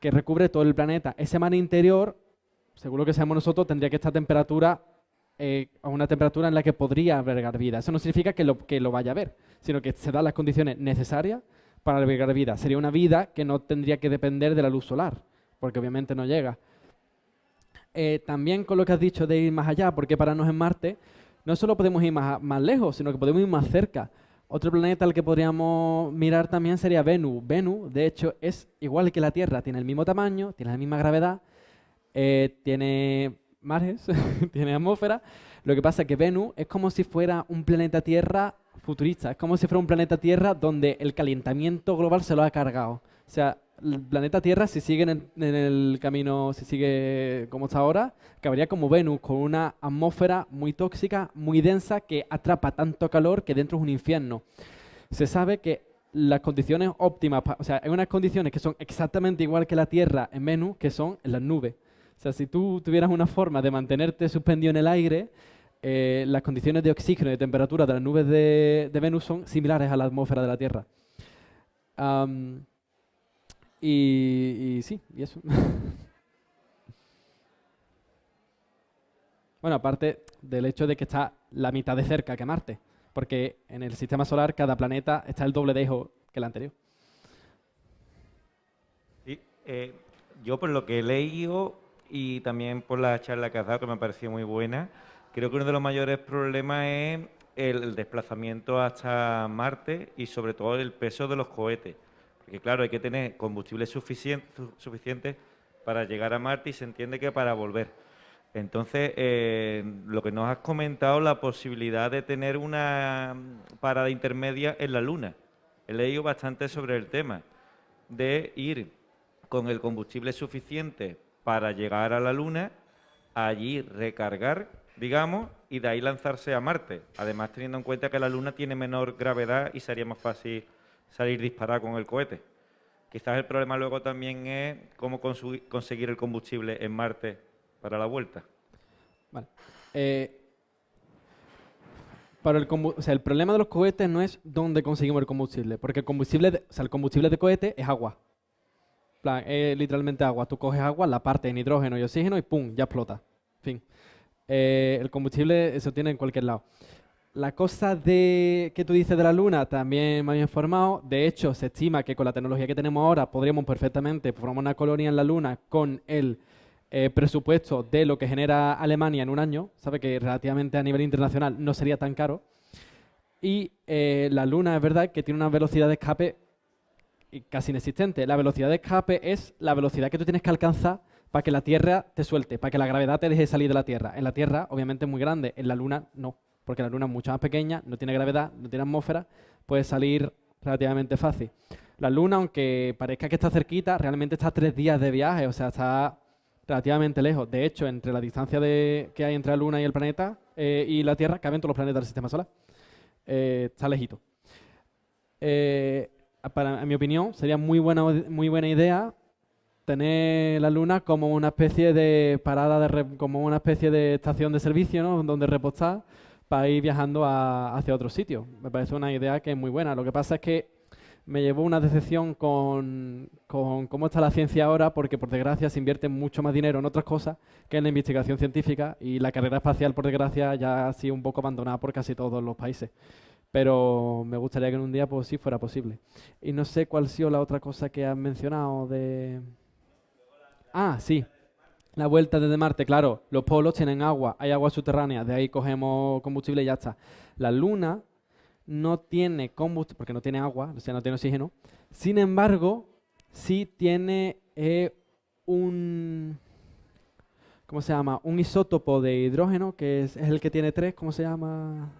que recubre todo el planeta. Ese mar interior, según lo que sabemos nosotros, tendría que estar a una temperatura en la que podría albergar vida. Eso no significa que lo vaya a ver, sino que se dan las condiciones necesarias para albergar vida. Sería una vida que no tendría que depender de la luz solar, porque obviamente no llega. También con lo que has dicho de ir más allá, porque pararnos en Marte, no solo podemos ir más lejos, sino que podemos ir más cerca. Otro planeta al que podríamos mirar también sería Venus. Venus, de hecho, es igual que la Tierra, tiene el mismo tamaño, tiene la misma gravedad, tiene mares, tiene atmósfera. Lo que pasa es que Venus es como si fuera un planeta Tierra futurista, es como si fuera un planeta Tierra donde el calentamiento global se lo ha cargado. O sea, el planeta Tierra, si sigue en el camino, si sigue como está ahora, acabaría como Venus, con una atmósfera muy tóxica, muy densa, que atrapa tanto calor que dentro es un infierno. Se sabe que las condiciones óptimas, o sea, hay unas condiciones que son exactamente igual que la Tierra en Venus, que son en las nubes. O sea, si tú tuvieras una forma de mantenerte suspendido en el aire, las condiciones de oxígeno y de temperatura de las nubes de Venus son similares a la atmósfera de la Tierra. Y sí, y eso. Bueno, aparte del hecho de que está la mitad de cerca que Marte, porque en el sistema solar cada planeta está el doble de lejos que el anterior. Sí, yo por lo que he leído y también por la charla que has dado, que me ha parecido muy buena, creo que uno de los mayores problemas es el desplazamiento hasta Marte y sobre todo el peso de los cohetes. Porque claro, hay que tener combustible suficiente para llegar a Marte y se entiende que para volver. Entonces, lo que nos has comentado, la posibilidad de tener una parada intermedia en la Luna. He leído bastante sobre el tema de ir con el combustible suficiente para llegar a la Luna, allí recargar, digamos, y de ahí lanzarse a Marte. Además, teniendo en cuenta que la Luna tiene menor gravedad y sería más fácil salir disparado con el cohete. Quizás el problema luego también es cómo conseguir el combustible en Marte para la vuelta. Vale. El problema de los cohetes no es dónde conseguimos el combustible, porque el combustible de cohete es agua. Es literalmente agua. Tú coges agua, la partes en hidrógeno y oxígeno y ¡pum! Ya explota. Fin. El combustible se obtiene en cualquier lado. La cosa que tú dices de la Luna también me había informado. De hecho, se estima que con la tecnología que tenemos ahora podríamos perfectamente formar una colonia en la Luna con el presupuesto de lo que genera Alemania en un año. Sabe que relativamente a nivel internacional no sería tan caro. Y la Luna es verdad que tiene una velocidad de escape casi inexistente. La velocidad de escape es la velocidad que tú tienes que alcanzar para que la Tierra te suelte, para que la gravedad te deje salir de la Tierra. En la Tierra, obviamente, es muy grande. En la Luna, no. Porque la Luna es mucho más pequeña, no tiene gravedad, no tiene atmósfera, puede salir relativamente fácil. La Luna, aunque parezca que está cerquita, realmente está a 3 días de viaje, o sea, está relativamente lejos. De hecho, entre la distancia que hay entre la Luna y el planeta y la Tierra, caben todos los planetas del Sistema Solar. Está lejito. En mi opinión, sería muy buena idea tener la Luna como una especie de parada, como una especie de estación de servicio, ¿no? Donde repostar para ir viajando hacia otro sitio. Me parece una idea que es muy buena. Lo que pasa es que me llevó una decepción con cómo está la ciencia ahora, porque por desgracia se invierte mucho más dinero en otras cosas que en la investigación científica, y la carrera espacial, por desgracia, ya ha sido un poco abandonada por casi todos los países. Pero me gustaría que en un día pues sí fuera posible. Y no sé cuál ha sido la otra cosa que has mencionado de... Ah, sí. La vuelta desde Marte, claro, los polos tienen agua, hay agua subterránea, de ahí cogemos combustible y ya está. La Luna no tiene combustible, porque no tiene agua, o sea, no tiene oxígeno. Sin embargo, sí tiene ¿cómo se llama? Un isótopo de hidrógeno, que es el que tiene 3, ¿cómo se llama?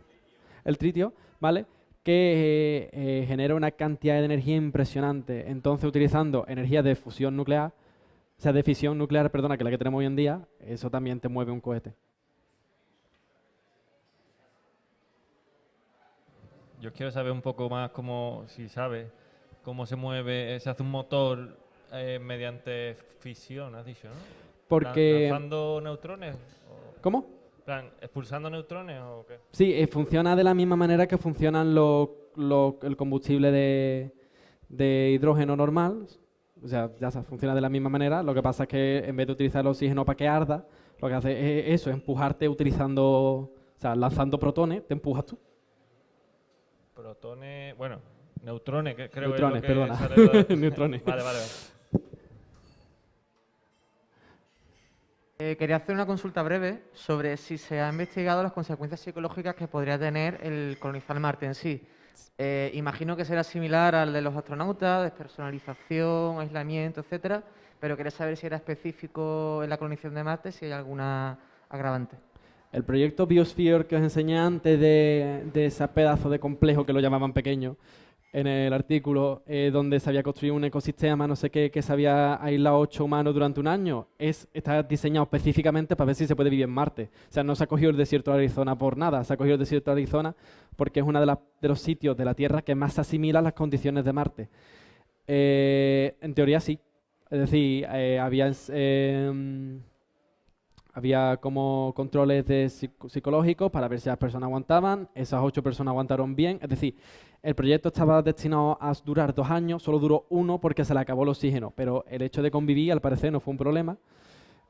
El tritio, ¿vale? Que genera una cantidad de energía impresionante. Entonces, utilizando energía de fusión nuclear, o sea, de fisión nuclear, perdona, que es la que tenemos hoy en día, eso también te mueve un cohete. Yo quiero saber un poco más si sabes, cómo se mueve, se hace un motor mediante fisión, has dicho, ¿no? Porque... ¿Lanzando neutrones? ¿Cómo? ¿Expulsando neutrones o qué? Sí, funciona de la misma manera que funcionan el combustible de hidrógeno normal. O sea, funciona de la misma manera. Lo que pasa es que en vez de utilizar el oxígeno para que arda, lo que hace es eso, empujarte lanzando protones, te empujas tú. Protones, bueno, neutrones, que creo neutrones, que es lo que perdona. Neutrones. Vale. Quería hacer una consulta breve sobre si se ha investigado las consecuencias psicológicas que podría tener el colonizar Marte en sí. Imagino que será similar al de los astronautas, despersonalización, aislamiento, etcétera, pero quería saber si era específico en la colonización de Marte, si hay alguna agravante. El proyecto Biosphere que os enseñé antes de ese pedazo de complejo que lo llamaban pequeño en el artículo, donde se había construido un ecosistema, no sé qué, que se había aislado 8 humanos durante un año, está diseñado específicamente para ver si se puede vivir en Marte. O sea, no se ha cogido el desierto de Arizona por nada, se ha cogido el desierto de Arizona porque es uno de los sitios de la Tierra que más se asimila a las condiciones de Marte. En teoría sí. Es decir, Había como controles psicológicos para ver si las personas aguantaban. Esas 8 personas aguantaron bien. Es decir, el proyecto estaba destinado a durar 2 años, solo duró 1 porque se le acabó el oxígeno. Pero el hecho de convivir, al parecer, no fue un problema.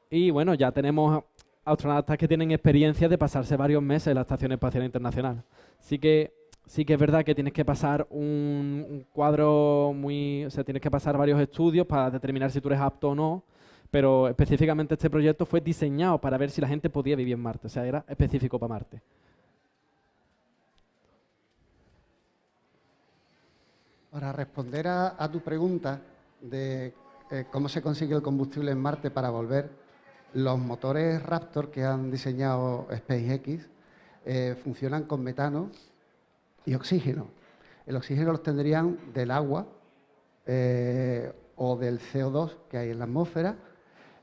Y bueno, ya tenemos astronautas que tienen experiencia de pasarse varios meses en la Estación Espacial Internacional. Sí que es verdad que tienes que pasar un cuadro o sea, tienes que pasar varios estudios para determinar si tú eres apto o no, pero específicamente este proyecto fue diseñado para ver si la gente podía vivir en Marte, o sea, era específico para Marte. Para responder a tu pregunta de cómo se consigue el combustible en Marte para volver, los motores Raptor que han diseñado SpaceX funcionan con metano y oxígeno. El oxígeno los tendrían del agua o del CO2 que hay en la atmósfera,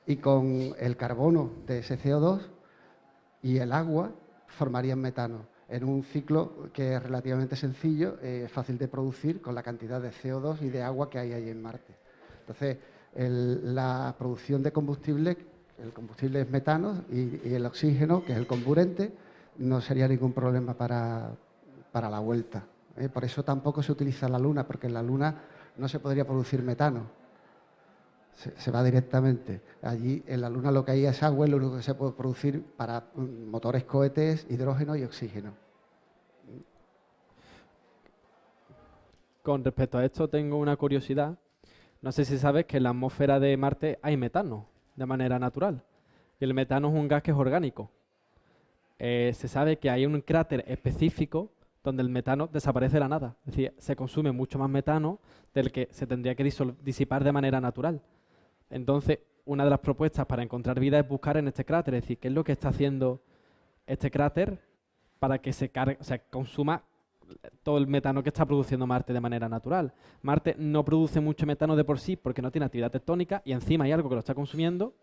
y con el carbono de ese CO2 y el agua formarían metano en un ciclo que es relativamente sencillo, fácil de producir con la cantidad de CO2 y de agua que hay ahí en Marte. Entonces, la producción de combustible, el combustible es metano y el oxígeno, que es el comburente, no sería ningún problema para la vuelta. Por eso tampoco se utiliza la Luna, porque en la Luna no se podría producir metano. Se va directamente. Allí en la Luna lo que hay es agua y lo único que se puede producir para motores cohetes, hidrógeno y oxígeno. Con respecto a esto tengo una curiosidad. No sé si sabes que en la atmósfera de Marte hay metano de manera natural. Y el metano es un gas que es orgánico. Se sabe que hay un cráter específico donde el metano desaparece de la nada. Es decir, se consume mucho más metano del que se tendría que disipar de manera natural. Entonces, una de las propuestas para encontrar vida es buscar en este cráter, es decir, qué es lo que está haciendo este cráter para que se cargue, o sea, consuma todo el metano que está produciendo Marte de manera natural. Marte no produce mucho metano de por sí porque no tiene actividad tectónica y encima hay algo que lo está consumiendo,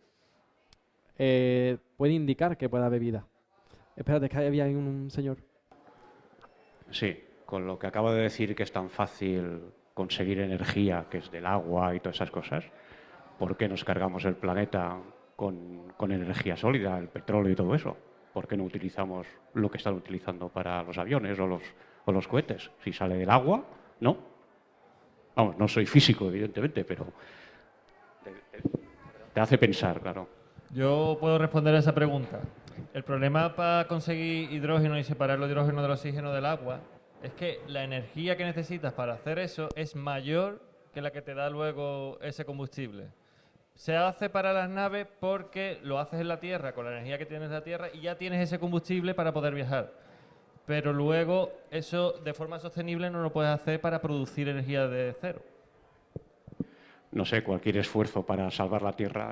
puede indicar que pueda haber vida. Espérate, que había ahí un señor. Sí, con lo que acabo de decir que es tan fácil conseguir energía, que es del agua y todas esas cosas, ¿por qué nos cargamos el planeta con energía sólida, el petróleo y todo eso? ¿Por qué no utilizamos lo que están utilizando para los aviones o los cohetes? Si sale del agua, ¿no? Vamos, no soy físico, evidentemente, pero te hace pensar, claro. Yo puedo responder a esa pregunta. El problema para conseguir hidrógeno y separar el hidrógeno del oxígeno del agua es que la energía que necesitas para hacer eso es mayor que la que te da luego ese combustible. Se hace para las naves porque lo haces en la Tierra, con la energía que tienes de la Tierra, y ya tienes ese combustible para poder viajar. Pero luego eso de forma sostenible no lo puedes hacer para producir energía de cero. No sé, cualquier esfuerzo para salvar la Tierra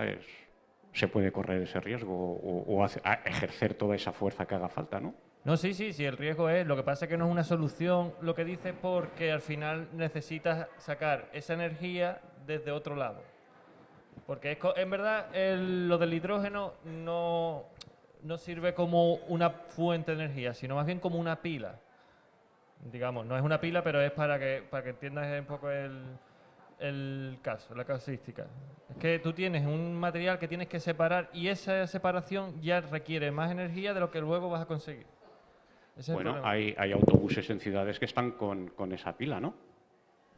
se puede correr ese riesgo o ejercer toda esa fuerza que haga falta, ¿no? No, sí, el riesgo es. Lo que pasa es que no es una solución lo que dice, porque al final necesitas sacar esa energía desde otro lado. Porque en verdad lo del hidrógeno no sirve como una fuente de energía, sino más bien como una pila. Digamos, no es una pila, pero es para que entiendas un poco el caso, la casuística. Es que tú tienes un material que tienes que separar y esa separación ya requiere más energía de lo que luego vas a conseguir. Bueno, hay autobuses en ciudades que están con esa pila, ¿no?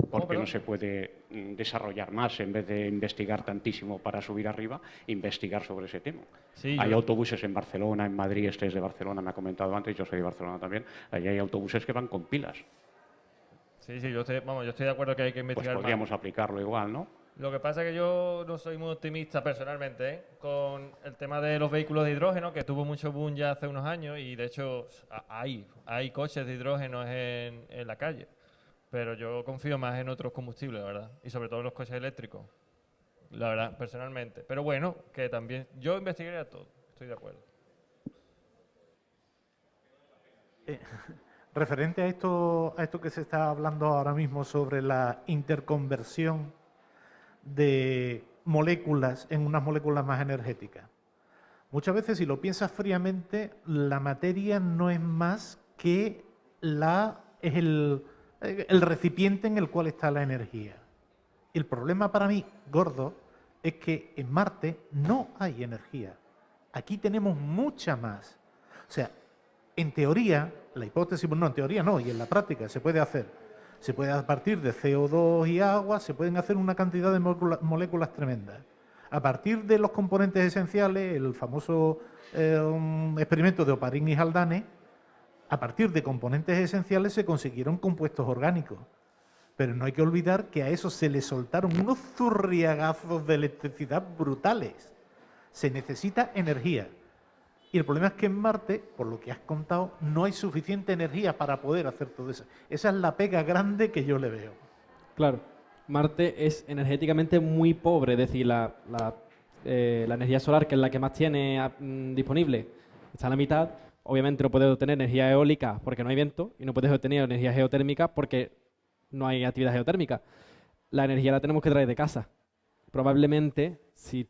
¿Por qué no se puede desarrollar más en vez de investigar tantísimo para subir arriba, investigar sobre ese tema? Sí, hay autobuses en Barcelona, en Madrid, este es de Barcelona, me ha comentado antes, yo soy de Barcelona también, allí hay autobuses que van con pilas. Sí, yo estoy de acuerdo que hay que investigar pues podríamos aplicarlo igual, ¿no? Lo que pasa es que yo no soy muy optimista personalmente, con el tema de los vehículos de hidrógeno, que tuvo mucho boom ya hace unos años, y de hecho hay coches de hidrógeno en la calle. Pero yo confío más en otros combustibles, la verdad, y sobre todo en los coches eléctricos, la verdad, personalmente. Pero bueno, que también yo investigaría todo, estoy de acuerdo. Referente a esto que se está hablando ahora mismo sobre la interconversión de moléculas en unas moléculas más energéticas. Muchas veces, si lo piensas fríamente, la materia no es más que el recipiente en el cual está la energía. El problema para mí, gordo, es que en Marte no hay energía. Aquí tenemos mucha más. O sea, en teoría, la hipótesis, no, en teoría no, y en la práctica se puede hacer. Se puede, a partir de CO2 y agua, se pueden hacer una cantidad de moléculas tremendas. A partir de los componentes esenciales, el famoso experimento de Oparin y Haldane, a partir de componentes esenciales se consiguieron compuestos orgánicos. Pero no hay que olvidar que a eso se le soltaron unos zurriagazos de electricidad brutales. Se necesita energía. Y el problema es que en Marte, por lo que has contado, no hay suficiente energía para poder hacer todo eso. Esa es la pega grande que yo le veo. Claro, Marte es energéticamente muy pobre, es decir, la energía solar, que es la que más tiene disponible, está a la mitad. Obviamente no puedes obtener energía eólica porque no hay viento, y no puedes obtener energía geotérmica porque no hay actividad geotérmica. La energía la tenemos que traer de casa. Probablemente, si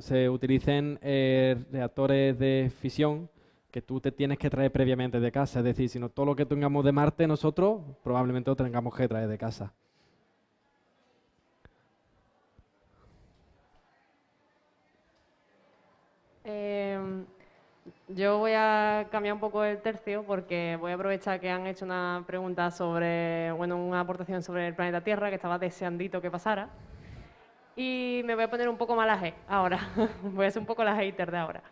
se utilicen reactores de fisión que tú te tienes que traer previamente de casa. Es decir, si no, todo lo que tengamos de Marte nosotros, probablemente lo tengamos que traer de casa. Yo voy a cambiar un poco el tercio porque voy a aprovechar que han hecho una pregunta sobre, bueno, una aportación sobre el planeta Tierra que estaba deseandito que pasara. Y me voy a poner un poco malaje ahora. Voy a ser un poco la hater de ahora.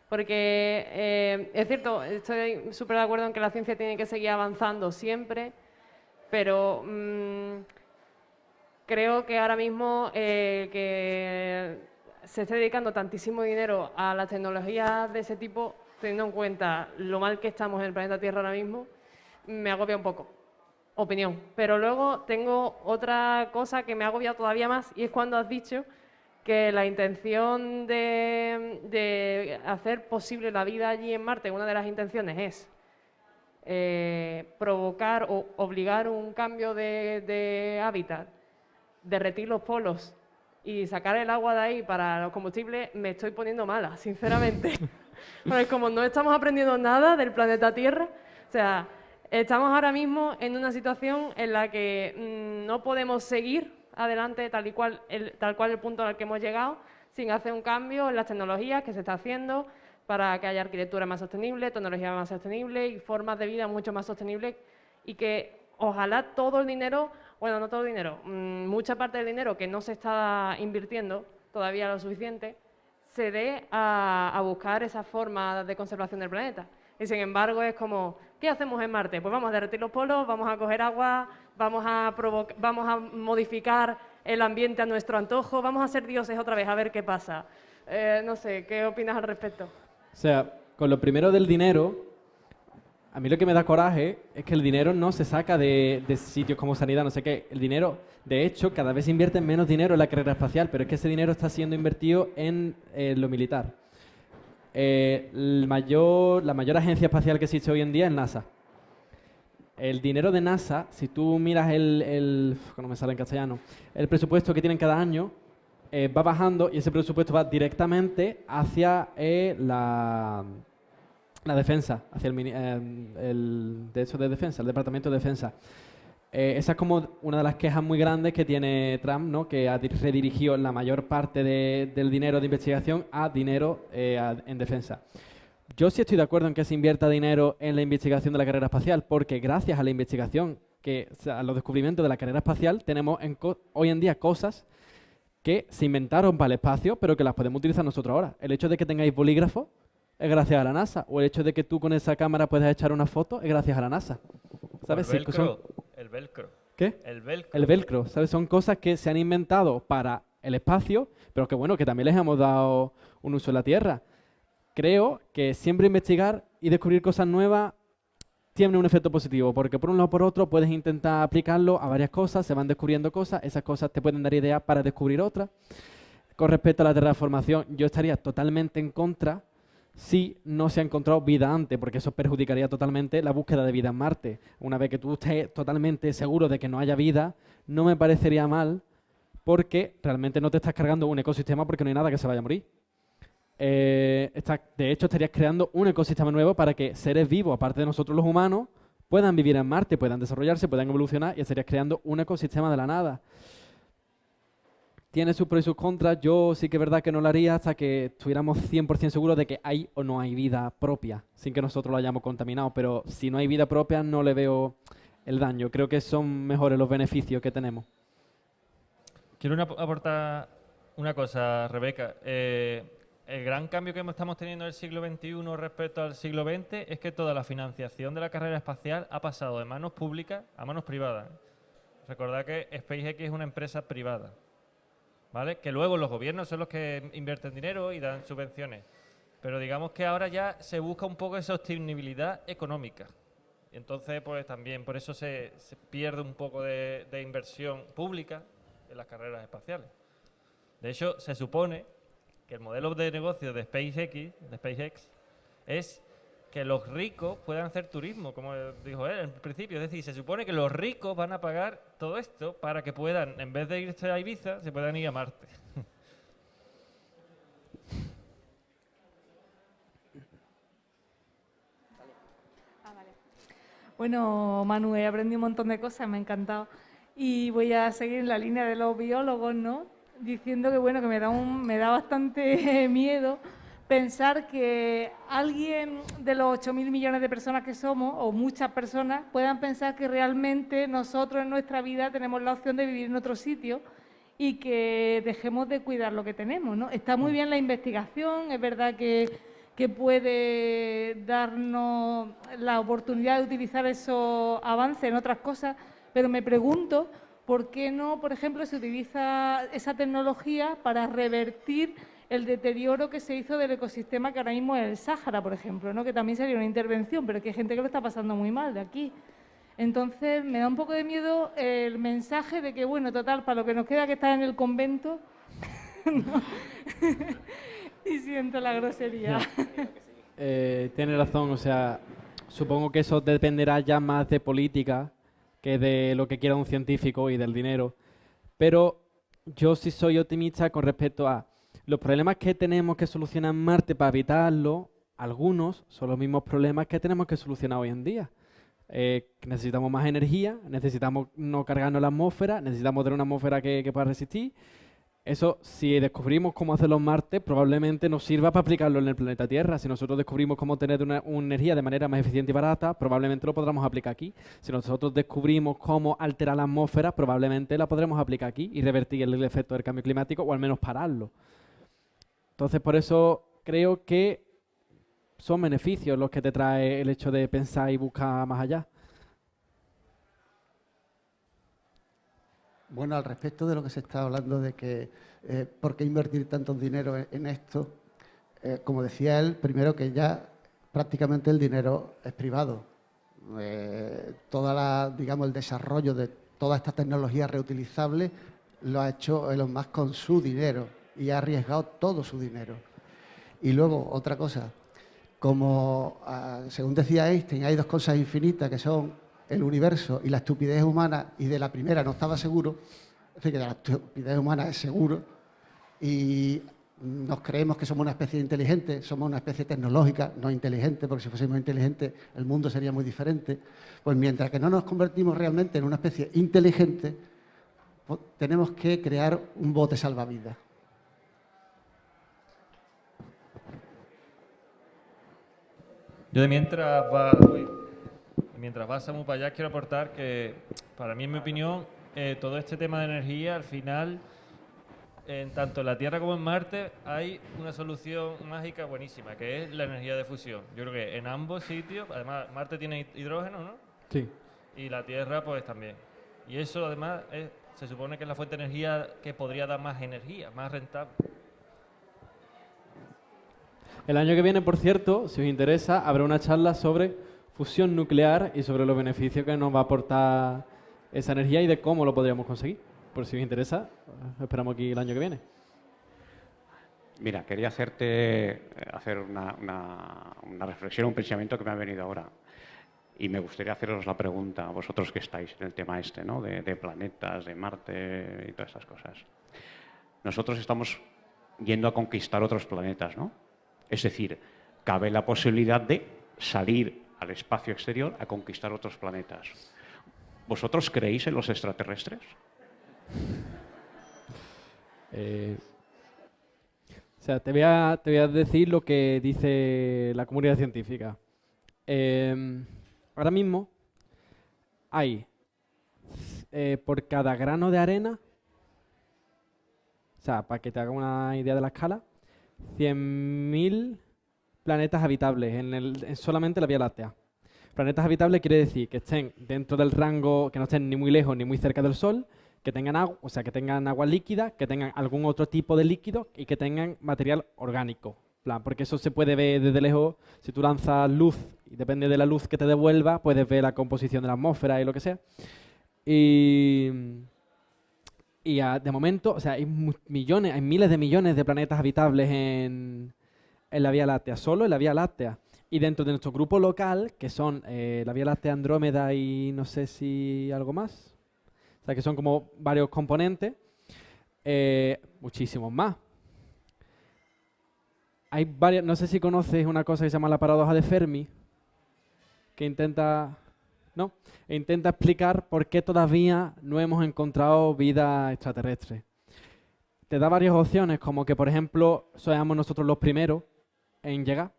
Porque es cierto, estoy súper de acuerdo en que la ciencia tiene que seguir avanzando siempre, pero creo que ahora mismo que se esté dedicando tantísimo dinero a las tecnologías de ese tipo, teniendo en cuenta lo mal que estamos en el planeta Tierra ahora mismo, me agobia un poco. Opinión. Pero luego tengo otra cosa que me ha agobiado todavía más, y es cuando has dicho que la intención de hacer posible la vida allí en Marte, una de las intenciones es provocar o obligar un cambio de hábitat, derretir los polos y sacar el agua de ahí para los combustibles. Me estoy poniendo mala, sinceramente. Porque como no estamos aprendiendo nada del planeta Tierra, o sea, estamos ahora mismo en una situación en la que no podemos seguir adelante tal cual el punto al que hemos llegado sin hacer un cambio en las tecnologías que se está haciendo para que haya arquitectura más sostenible, tecnología más sostenible y formas de vida mucho más sostenibles, y que ojalá todo el dinero, bueno, no todo el dinero, mucha parte del dinero que no se está invirtiendo todavía lo suficiente, se dé a buscar esa forma de conservación del planeta. Y sin embargo es como, ¿qué hacemos en Marte? Pues vamos a derretir los polos, vamos a coger agua, vamos a modificar el ambiente a nuestro antojo, vamos a ser dioses otra vez, a ver qué pasa. No sé, ¿qué opinas al respecto? O sea, con lo primero del dinero, a mí lo que me da coraje es que el dinero no se saca de sitios como sanidad, no sé qué. El dinero, de hecho, cada vez se invierte menos dinero en la carrera espacial, pero es que ese dinero está siendo invertido en lo militar. La mayor agencia espacial que existe hoy en día es NASA. El dinero de NASA, si tú miras no me sale en castellano, el presupuesto que tienen cada año, va bajando, y ese presupuesto va directamente hacia la defensa, hacia el Departamento de Defensa. Esa es como una de las quejas muy grandes que tiene Trump, ¿no? Que ha redirigido la mayor parte del dinero de investigación a dinero en defensa. Yo sí estoy de acuerdo en que se invierta dinero en la investigación de la carrera espacial, porque gracias a la investigación, a los descubrimientos de la carrera espacial, tenemos hoy en día cosas que se inventaron para el espacio, pero que las podemos utilizar nosotros ahora. El hecho de que tengáis bolígrafo es gracias a la NASA, o el hecho de que tú con esa cámara puedas echar una foto es gracias a la NASA. ¿Sabes? El velcro. ¿Qué? El velcro. El velcro, ¿sabes? Son cosas que se han inventado para el espacio, pero que bueno, que también les hemos dado un uso en la Tierra. Creo que siempre investigar y descubrir cosas nuevas tiene un efecto positivo, porque por un lado o por otro puedes intentar aplicarlo a varias cosas, se van descubriendo cosas, esas cosas te pueden dar ideas para descubrir otras. Con respecto a la terraformación, yo estaría totalmente en contra si no se ha encontrado vida antes, porque eso perjudicaría totalmente la búsqueda de vida en Marte. Una vez que tú estés totalmente seguro de que no haya vida, no me parecería mal, porque realmente no te estás cargando un ecosistema porque no hay nada que se vaya a morir. De hecho, estarías creando un ecosistema nuevo para que seres vivos, aparte de nosotros los humanos, puedan vivir en Marte, puedan desarrollarse, puedan evolucionar, y estarías creando un ecosistema de la nada. tiene sus pros y sus contras. Yo sí que es verdad que no lo haría hasta que estuviéramos 100% seguros de que hay o no hay vida propia, sin que nosotros lo hayamos contaminado. Pero si no hay vida propia, no le veo el daño. Creo que son mejores los beneficios que tenemos. Quiero aportar una cosa, Rebeca. El gran cambio que estamos teniendo en el siglo XXI respecto al siglo XX es que toda la financiación de la carrera espacial ha pasado de manos públicas a manos privadas. Recordad que SpaceX es una empresa privada, ¿vale? Que luego los gobiernos son los que invierten dinero y dan subvenciones. Pero digamos que ahora ya se busca un poco de sostenibilidad económica. Y entonces, pues también por eso se pierde un poco de inversión pública en las carreras espaciales. De hecho, se supone que el modelo de negocio de SpaceX, es que los ricos puedan hacer turismo, como dijo él en principio. Es decir, se supone que los ricos van a pagar todo esto para que puedan, en vez de irse a Ibiza, se puedan ir a Marte. Bueno, Manu, he aprendido un montón de cosas, me ha encantado. Y voy a seguir en la línea de los biólogos, ¿no? Diciendo que, bueno, que me da bastante miedo pensar que alguien de los 8.000 millones de personas que somos, o muchas personas, puedan pensar que realmente nosotros en nuestra vida tenemos la opción de vivir en otro sitio y que dejemos de cuidar lo que tenemos, ¿no? Está muy bien la investigación, es verdad que puede darnos la oportunidad de utilizar esos avances en otras cosas, pero me pregunto por qué no, por ejemplo, se utiliza esa tecnología para revertir el deterioro que se hizo del ecosistema que ahora mismo es el Sáhara, por ejemplo, ¿no? Que también sería una intervención, pero que hay gente que lo está pasando muy mal de aquí. Entonces, me da un poco de miedo el mensaje de que, bueno, total, para lo que nos queda que estar en el convento, ¿no? Y siento la grosería. Tiene razón, o sea, supongo que eso dependerá ya más de política que de lo que quiera un científico y del dinero. Pero yo sí soy optimista con respecto a los problemas que tenemos que solucionar en Marte para evitarlo. Algunos son los mismos problemas que tenemos que solucionar hoy en día. Necesitamos más energía, necesitamos no cargarnos la atmósfera, necesitamos tener una atmósfera que pueda resistir. Eso, si descubrimos cómo hacerlo en Marte, probablemente nos sirva para aplicarlo en el planeta Tierra. Si nosotros descubrimos cómo tener una energía de manera más eficiente y barata, probablemente lo podremos aplicar aquí. Si nosotros descubrimos cómo alterar la atmósfera, probablemente la podremos aplicar aquí y revertir el efecto del cambio climático o al menos pararlo. Entonces, por eso creo que son beneficios los que te trae el hecho de pensar y buscar más allá. Bueno, al respecto de lo que se está hablando de que por qué invertir tanto dinero en esto, como decía él, primero que ya prácticamente el dinero es privado. Digamos, el desarrollo de toda esta tecnología reutilizable lo ha hecho Elon Musk con su dinero y ha arriesgado todo su dinero. Y luego, otra cosa, como según decía Einstein, hay dos cosas infinitas que son el universo y la estupidez humana, y de la primera no estaba seguro, es decir, que de la estupidez humana es seguro, y nos creemos que somos una especie inteligente, somos una especie tecnológica, no inteligente, porque si fuésemos inteligentes el mundo sería muy diferente. Pues mientras que no nos convertimos realmente en una especie inteligente, pues tenemos que crear un bote salvavidas. Yo de mientras va Samu para allá, quiero aportar que, para mí, en mi opinión, todo este tema de energía, al final, tanto en la Tierra como en Marte, hay una solución mágica buenísima, que es la energía de fusión. Yo creo que en ambos sitios, además, Marte tiene hidrógeno, ¿no? Sí. Y la Tierra, pues también. Y eso, además, se supone que es la fuente de energía que podría dar más energía, más rentable. El año que viene, por cierto, si os interesa, habrá una charla sobre fusión nuclear y sobre los beneficios que nos va a aportar esa energía y de cómo lo podríamos conseguir. Por si os interesa, esperamos aquí el año que viene. Mira, quería hacer una reflexión, un pensamiento que me ha venido ahora. Y me gustaría haceros la pregunta a vosotros que estáis en el tema este, ¿no? De planetas, de Marte y todas esas cosas. Nosotros estamos yendo a conquistar otros planetas, ¿no? Es decir, cabe la posibilidad de salir al espacio exterior a conquistar otros planetas. ¿Vosotros creéis en los extraterrestres? O sea, te voy a decir lo que dice la comunidad científica. Ahora mismo hay por cada grano de arena, o sea, para que te haga una idea de la escala, 100.000 planetas habitables en solamente la Vía Láctea. Planetas habitables quiere decir que estén dentro del rango, que no estén ni muy lejos ni muy cerca del Sol, que tengan agua, o sea, que tengan agua líquida, que tengan algún otro tipo de líquido y que tengan material orgánico. Porque eso se puede ver desde lejos. Si tú lanzas luz y depende de la luz que te devuelva, puedes ver la composición de la atmósfera y lo que sea. De momento, o sea, hay millones, hay miles de millones de planetas habitables en la Vía Láctea, solo en la Vía Láctea. Y dentro de nuestro grupo local, que son la Vía Láctea, Andrómeda y no sé si algo más, o sea, que son como varios componentes, muchísimos más. Hay varias, no sé si conoces una cosa que se llama la paradoja de Fermi, que intenta explicar por qué todavía no hemos encontrado vida extraterrestre. Te da varias opciones, como que, por ejemplo, seamos nosotros los primeros en llegar,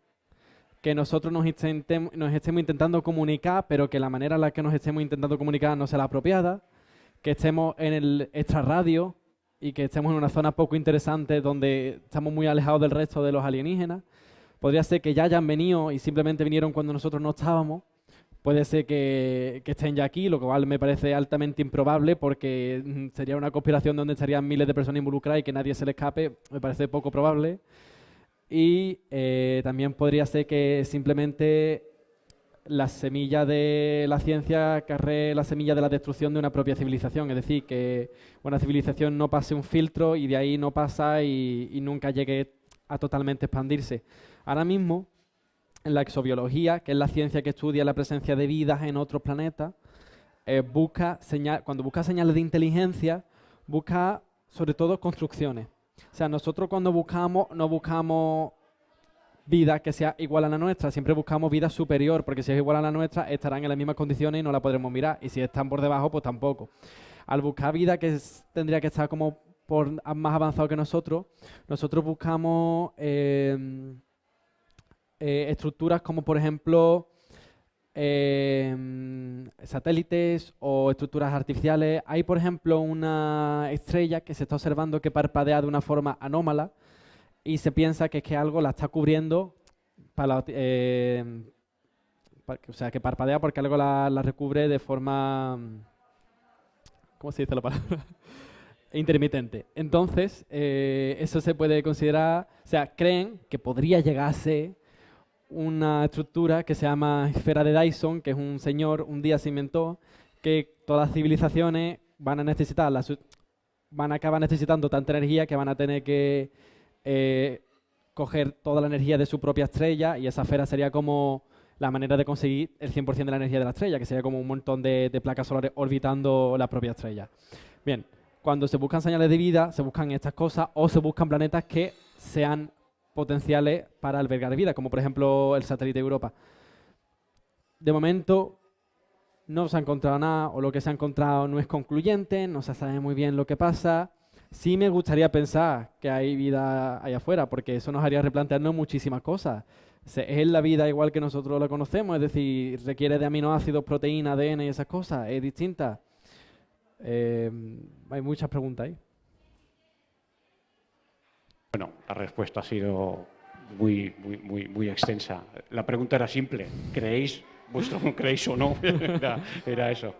que nosotros nos estemos intentando comunicar, pero que la manera en la que nos estemos intentando comunicar no sea la apropiada, que estemos en el extrarradio y que estemos en una zona poco interesante donde estamos muy alejados del resto de los alienígenas. Podría ser que ya hayan venido y simplemente vinieron cuando nosotros no estábamos. Puede ser que estén ya aquí, lo cual me parece altamente improbable porque sería una conspiración donde estarían miles de personas involucradas y que nadie se le escape. Me parece poco probable. Y también podría ser que simplemente la semilla de la ciencia carree la semilla de la destrucción de una propia civilización. Es decir, que una civilización no pase un filtro y de ahí no pasa y nunca llegue a totalmente expandirse. Ahora mismo, en la exobiología, que es la ciencia que estudia la presencia de vidas en otros planetas, cuando busca señales de inteligencia, busca sobre todo construcciones. O sea, nosotros cuando buscamos, no buscamos vida que sea igual a la nuestra, siempre buscamos vida superior, porque si es igual a la nuestra, estarán en las mismas condiciones y no la podremos mirar, y si están por debajo, pues tampoco. Al buscar vida que tendría que estar como más avanzado que nosotros buscamos estructuras como, por ejemplo, satélites o estructuras artificiales. Hay, por ejemplo, una estrella que se está observando que parpadea de una forma anómala y se piensa que es que algo la está cubriendo, o sea, que parpadea porque algo la recubre de forma, ¿cómo se dice la palabra? Intermitente. Entonces, eso se puede considerar, o sea, creen que podría llegar a ser una estructura que se llama esfera de Dyson, que es un señor, un día se inventó, que todas las civilizaciones van a acabar necesitando tanta energía que van a tener que coger toda la energía de su propia estrella, y esa esfera sería como la manera de conseguir el 100% de la energía de la estrella, que sería como un montón de placas solares orbitando la propia estrella. Bien, cuando se buscan señales de vida, se buscan estas cosas o se buscan planetas que sean potenciales para albergar vida, como por ejemplo el satélite Europa. De momento no se ha encontrado nada, o lo que se ha encontrado no es concluyente, no se sabe muy bien lo que pasa. Sí me gustaría pensar que hay vida allá afuera, porque eso nos haría replantearnos muchísimas cosas. ¿Es la vida igual que nosotros la conocemos? Es decir, ¿requiere de aminoácidos, proteínas, ADN y esas cosas? ¿Es distinta? Hay muchas preguntas ahí. Bueno, la respuesta ha sido muy extensa. La pregunta era simple. ¿Creéis? ¿Vosotros creéis o no? Era eso.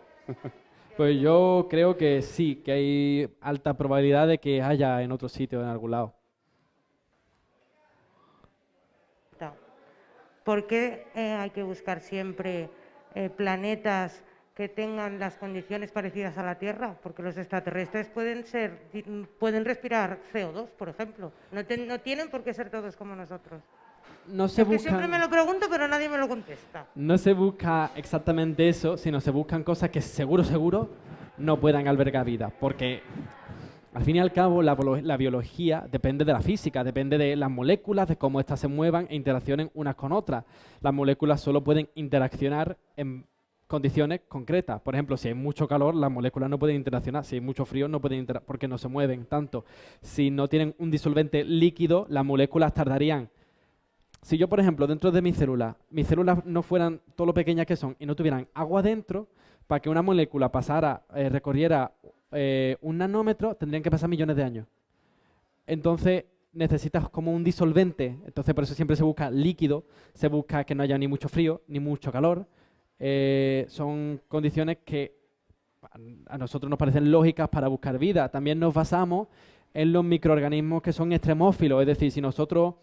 Pues yo creo que sí, que hay alta probabilidad de que haya en otro sitio, en algún lado. ¿Por qué hay que buscar siempre planetas que tengan las condiciones parecidas a la Tierra? Porque los extraterrestres pueden respirar CO2, por ejemplo. No tienen por qué ser todos como nosotros. Siempre me lo pregunto, pero nadie me lo contesta. No se busca exactamente eso, sino se buscan cosas que seguro no puedan albergar vida. Porque, al fin y al cabo, la biología depende de la física, depende de las moléculas, de cómo éstas se muevan e interaccionen unas con otras. Las moléculas solo pueden interaccionar condiciones concretas. Por ejemplo, si hay mucho calor, las moléculas no pueden interaccionar. Si hay mucho frío, no pueden interaccionar porque no se mueven tanto. Si no tienen un disolvente líquido, las moléculas tardarían. Si yo, por ejemplo, dentro de mis células no fueran todo lo pequeñas que son y no tuvieran agua dentro, para que una molécula pasara, recorriera un nanómetro, tendrían que pasar millones de años. Entonces, necesitas como un disolvente. Entonces, por eso siempre se busca líquido, se busca que no haya ni mucho frío, ni mucho calor. Son condiciones que a nosotros nos parecen lógicas para buscar vida. También nos basamos en los microorganismos que son extremófilos. Es decir, si nosotros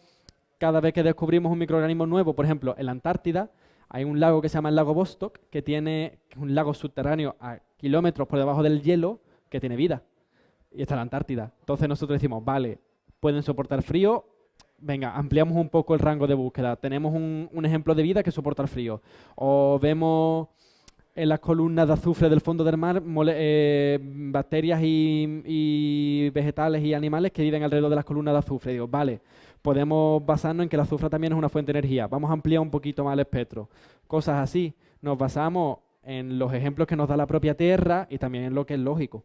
cada vez que descubrimos un microorganismo nuevo, por ejemplo, en la Antártida, hay un lago que se llama el lago Vostok, que es un lago subterráneo a kilómetros por debajo del hielo, que tiene vida. Y está en la Antártida. Entonces nosotros decimos, vale, pueden soportar frío, venga, ampliamos un poco el rango de búsqueda. Tenemos un ejemplo de vida que soporta el frío. O vemos en las columnas de azufre del fondo del mar bacterias y vegetales y animales que viven alrededor de las columnas de azufre. Digo, vale, podemos basarnos en que el azufre también es una fuente de energía. Vamos a ampliar un poquito más el espectro. Cosas así. Nos basamos en los ejemplos que nos da la propia Tierra y también en lo que es lógico.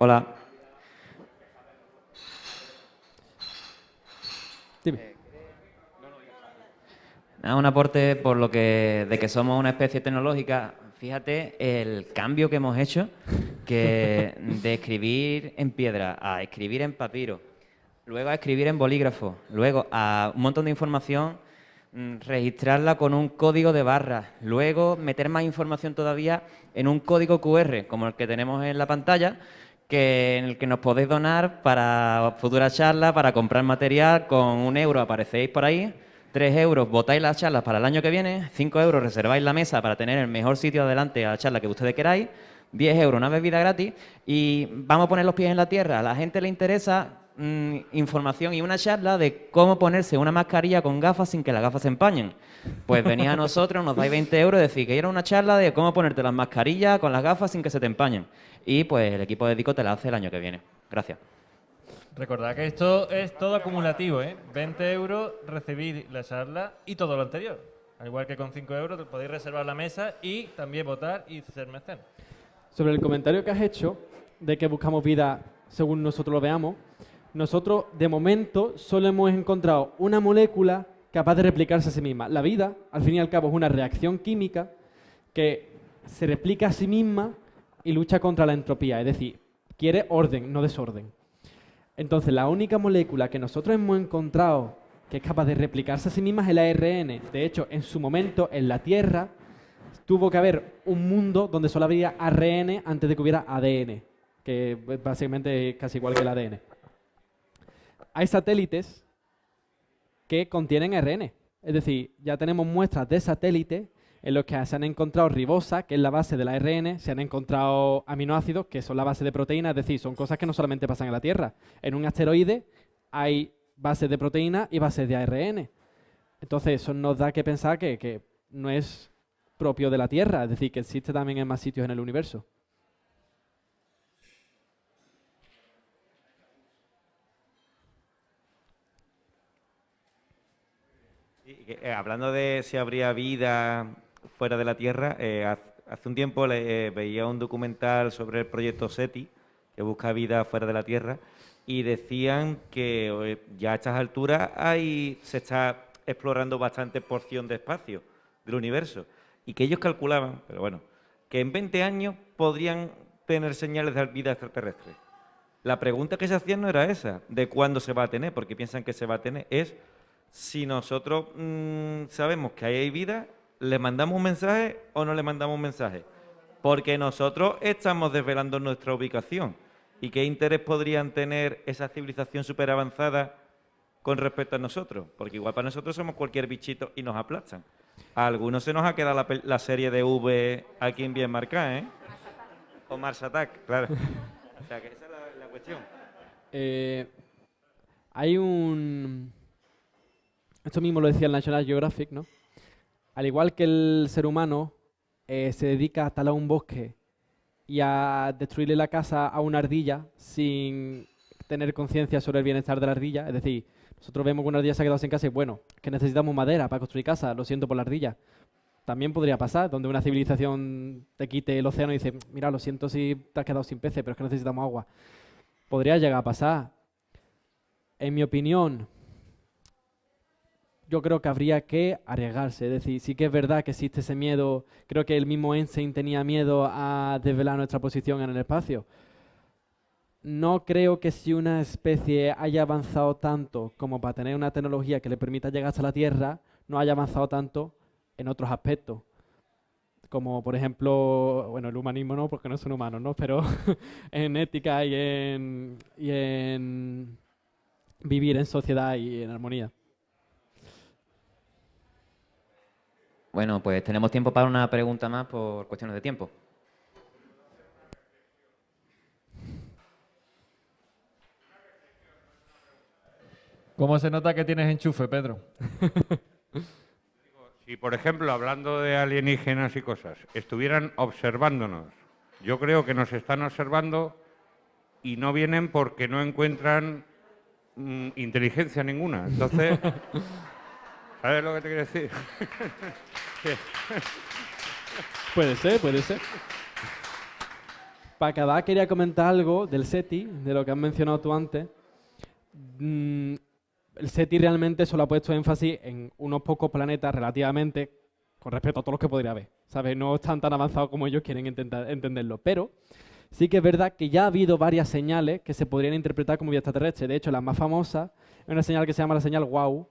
Hola. Dime. Un aporte por lo que de que somos una especie tecnológica. Fíjate el cambio que hemos hecho, que de escribir en piedra a escribir en papiro, luego a escribir en bolígrafo, luego a un montón de información, registrarla con un código de barras, luego meter más información todavía en un código QR, como el que tenemos en la pantalla, en el que nos podéis donar para futuras charlas, para comprar material. Con 1 euro aparecéis por ahí, 3 euros votáis las charlas para el año que viene, 5 euros reserváis la mesa para tener el mejor sitio adelante a la charla que ustedes queráis, 10 euros una bebida gratis y vamos a poner los pies en la tierra. A la gente le interesa información y una charla de cómo ponerse una mascarilla con gafas sin que las gafas se empañen. Pues venid a nosotros, nos dais 20 euros y decís que era una charla de cómo ponerte las mascarillas con las gafas sin que se te empañen. Y pues el equipo de Dico te la hace el año que viene. Gracias. Recordad que esto es todo acumulativo, ¿eh? 20 euros, recibir la charla y todo lo anterior. Al igual que con 5 euros podéis reservar la mesa y también votar y ser mecenas. Sobre el comentario que has hecho de que buscamos vida según nosotros lo veamos, nosotros de momento solo hemos encontrado una molécula capaz de replicarse a sí misma. La vida, al fin y al cabo, es una reacción química que se replica a sí misma y lucha contra la entropía, es decir, quiere orden, no desorden. Entonces, la única molécula que nosotros hemos encontrado que es capaz de replicarse a sí misma es el ARN. De hecho, en su momento, en la Tierra, tuvo que haber un mundo donde solo había ARN antes de que hubiera ADN, que básicamente es casi igual que el ADN. Hay satélites que contienen ARN. Es decir, ya tenemos muestras de satélites en los que se han encontrado ribosa, que es la base del ARN, se han encontrado aminoácidos, que son la base de proteínas, es decir, son cosas que no solamente pasan en la Tierra. En un asteroide hay bases de proteínas y bases de ARN. Entonces, eso nos da que pensar que no es propio de la Tierra, es decir, que existe también en más sitios en el universo. Hablando de si habría vida fuera de la Tierra, hace un tiempo veía un documental sobre el proyecto SETI, que busca vida fuera de la Tierra, y decían que ya a estas alturas se está explorando bastante porción de espacio del universo, y que ellos calculaban, pero bueno, que en 20 años podrían tener señales de vida extraterrestre. La pregunta que se hacían no era esa, de cuándo se va a tener, porque piensan que se va a tener, es si nosotros sabemos que ahí hay vida, ¿le mandamos un mensaje o no le mandamos un mensaje? Porque nosotros estamos desvelando nuestra ubicación. ¿Y qué interés podrían tener esa civilización súper avanzada con respecto a nosotros? Porque igual para nosotros somos cualquier bichito y nos aplastan. A algunos se nos ha quedado la serie de V aquí bien marcada, ¿eh? O Mars Attack, claro. O sea, que esa es la cuestión. Hay un... Esto mismo lo decía el National Geographic, ¿no? Al igual que el ser humano se dedica a talar un bosque y a destruirle la casa a una ardilla sin tener conciencia sobre el bienestar de la ardilla, es decir, Nosotros vemos que una ardilla se ha quedado sin casa y bueno, que necesitamos madera para construir casa, lo siento por la ardilla. También podría pasar, donde una civilización te quite el océano y dice, mira, lo siento si te has quedado sin peces, pero es que necesitamos agua. Podría llegar a pasar. En mi opinión, yo creo que habría que arriesgarse. Es decir, sí que es verdad que existe ese miedo. Creo que el mismo Einstein tenía miedo a desvelar nuestra posición en el espacio. No creo que si una especie haya avanzado tanto como para tener una tecnología que le permita llegar hasta la Tierra, no haya avanzado tanto en otros aspectos. Como por ejemplo, bueno, el humanismo no, porque no son humanos, ¿no? Pero en ética y en vivir en sociedad y en armonía. Bueno, pues tenemos tiempo para una pregunta más por cuestiones de tiempo. ¿Cómo se nota que tienes enchufe, Pedro? Si, por ejemplo, hablando de alienígenas y cosas, estuvieran observándonos, yo creo que nos están observando y no vienen porque no encuentran inteligencia ninguna. Entonces, ¿sabes lo que te quiero decir? Puede ser, puede ser. Para acabar, quería comentar algo del SETI, de lo que has mencionado tú antes. El SETI realmente solo ha puesto énfasis en unos pocos planetas relativamente con respecto a todos los que podría haber, ¿sabes? No están tan avanzados como ellos quieren intentar entenderlo, pero sí que es verdad que ya ha habido varias señales que se podrían interpretar como vida extraterrestre. De hecho, la más famosa es una señal que se llama la señal WOW,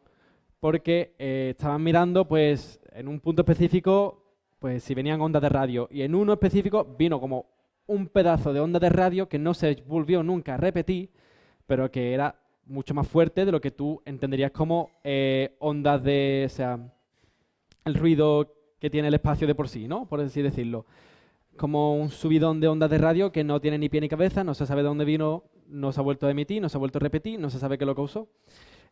porque estaban mirando, pues, en un punto específico, pues, si venían ondas de radio, y en uno específico vino como un pedazo de onda de radio que no se volvió nunca a repetir, pero que era mucho más fuerte de lo que tú entenderías como ondas de, o sea, el ruido que tiene el espacio de por sí, ¿no? Por así decirlo. Como un subidón de ondas de radio que no tiene ni pie ni cabeza, no se sabe de dónde vino, no se ha vuelto a emitir, no se ha vuelto a repetir, no se sabe qué lo causó.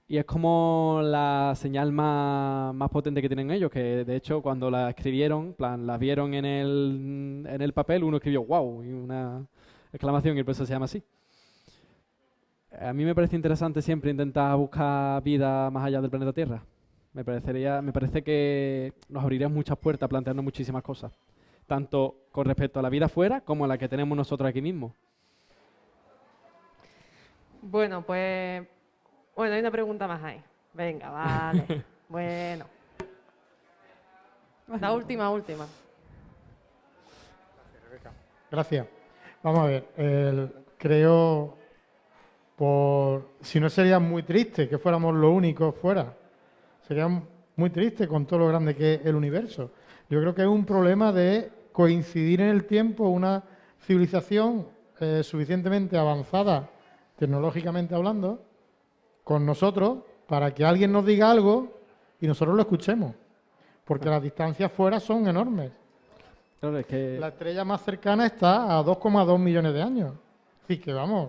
Y es como la señal más potente que tienen ellos, que de hecho cuando la escribieron, plan, la vieron en el papel, uno escribió wow y una exclamación y por eso se llama así. A mí me parece interesante siempre intentar buscar vida más allá del planeta Tierra. Me parece que nos abriría muchas puertas planteando muchísimas cosas, tanto con respecto a la vida afuera como a la que tenemos nosotros aquí mismo. Bueno, pues... Bueno, hay una pregunta más ahí. Venga, vale. Bueno. La última. Gracias. Vamos a ver. Creo, si no sería muy triste que fuéramos los únicos fuera. Sería muy triste con todo lo grande que es el universo. Yo creo que es un problema de coincidir en el tiempo una civilización suficientemente avanzada, tecnológicamente hablando, con nosotros, para que alguien nos diga algo y nosotros lo escuchemos. Porque las distancias fuera son enormes. Claro, es que... La estrella más cercana está a 2,2 millones de años. Así que vamos,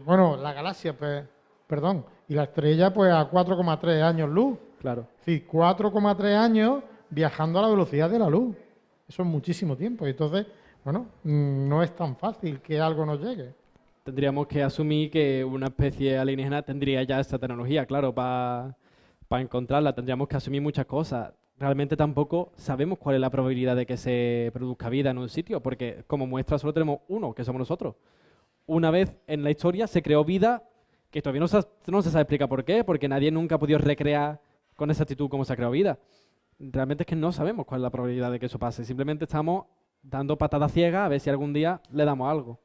bueno, la galaxia, pues, perdón, y la estrella pues a 4,3 años luz. Claro. Sí, 4,3 años viajando a la velocidad de la luz. Eso es muchísimo tiempo. Y entonces, bueno, no es tan fácil que algo nos llegue. Tendríamos que asumir que una especie alienígena tendría ya esta tecnología, claro, para encontrarla. Tendríamos que asumir muchas cosas. Realmente tampoco sabemos cuál es la probabilidad de que se produzca vida en un sitio, porque como muestra solo tenemos uno, que somos nosotros. Una vez en la historia se creó vida, que todavía no se sabe explicar por qué, porque nadie nunca ha podido recrear con exactitud cómo se ha creado vida. Realmente es que no sabemos cuál es la probabilidad de que eso pase. Simplemente estamos dando patadas ciegas a ver si algún día le damos algo.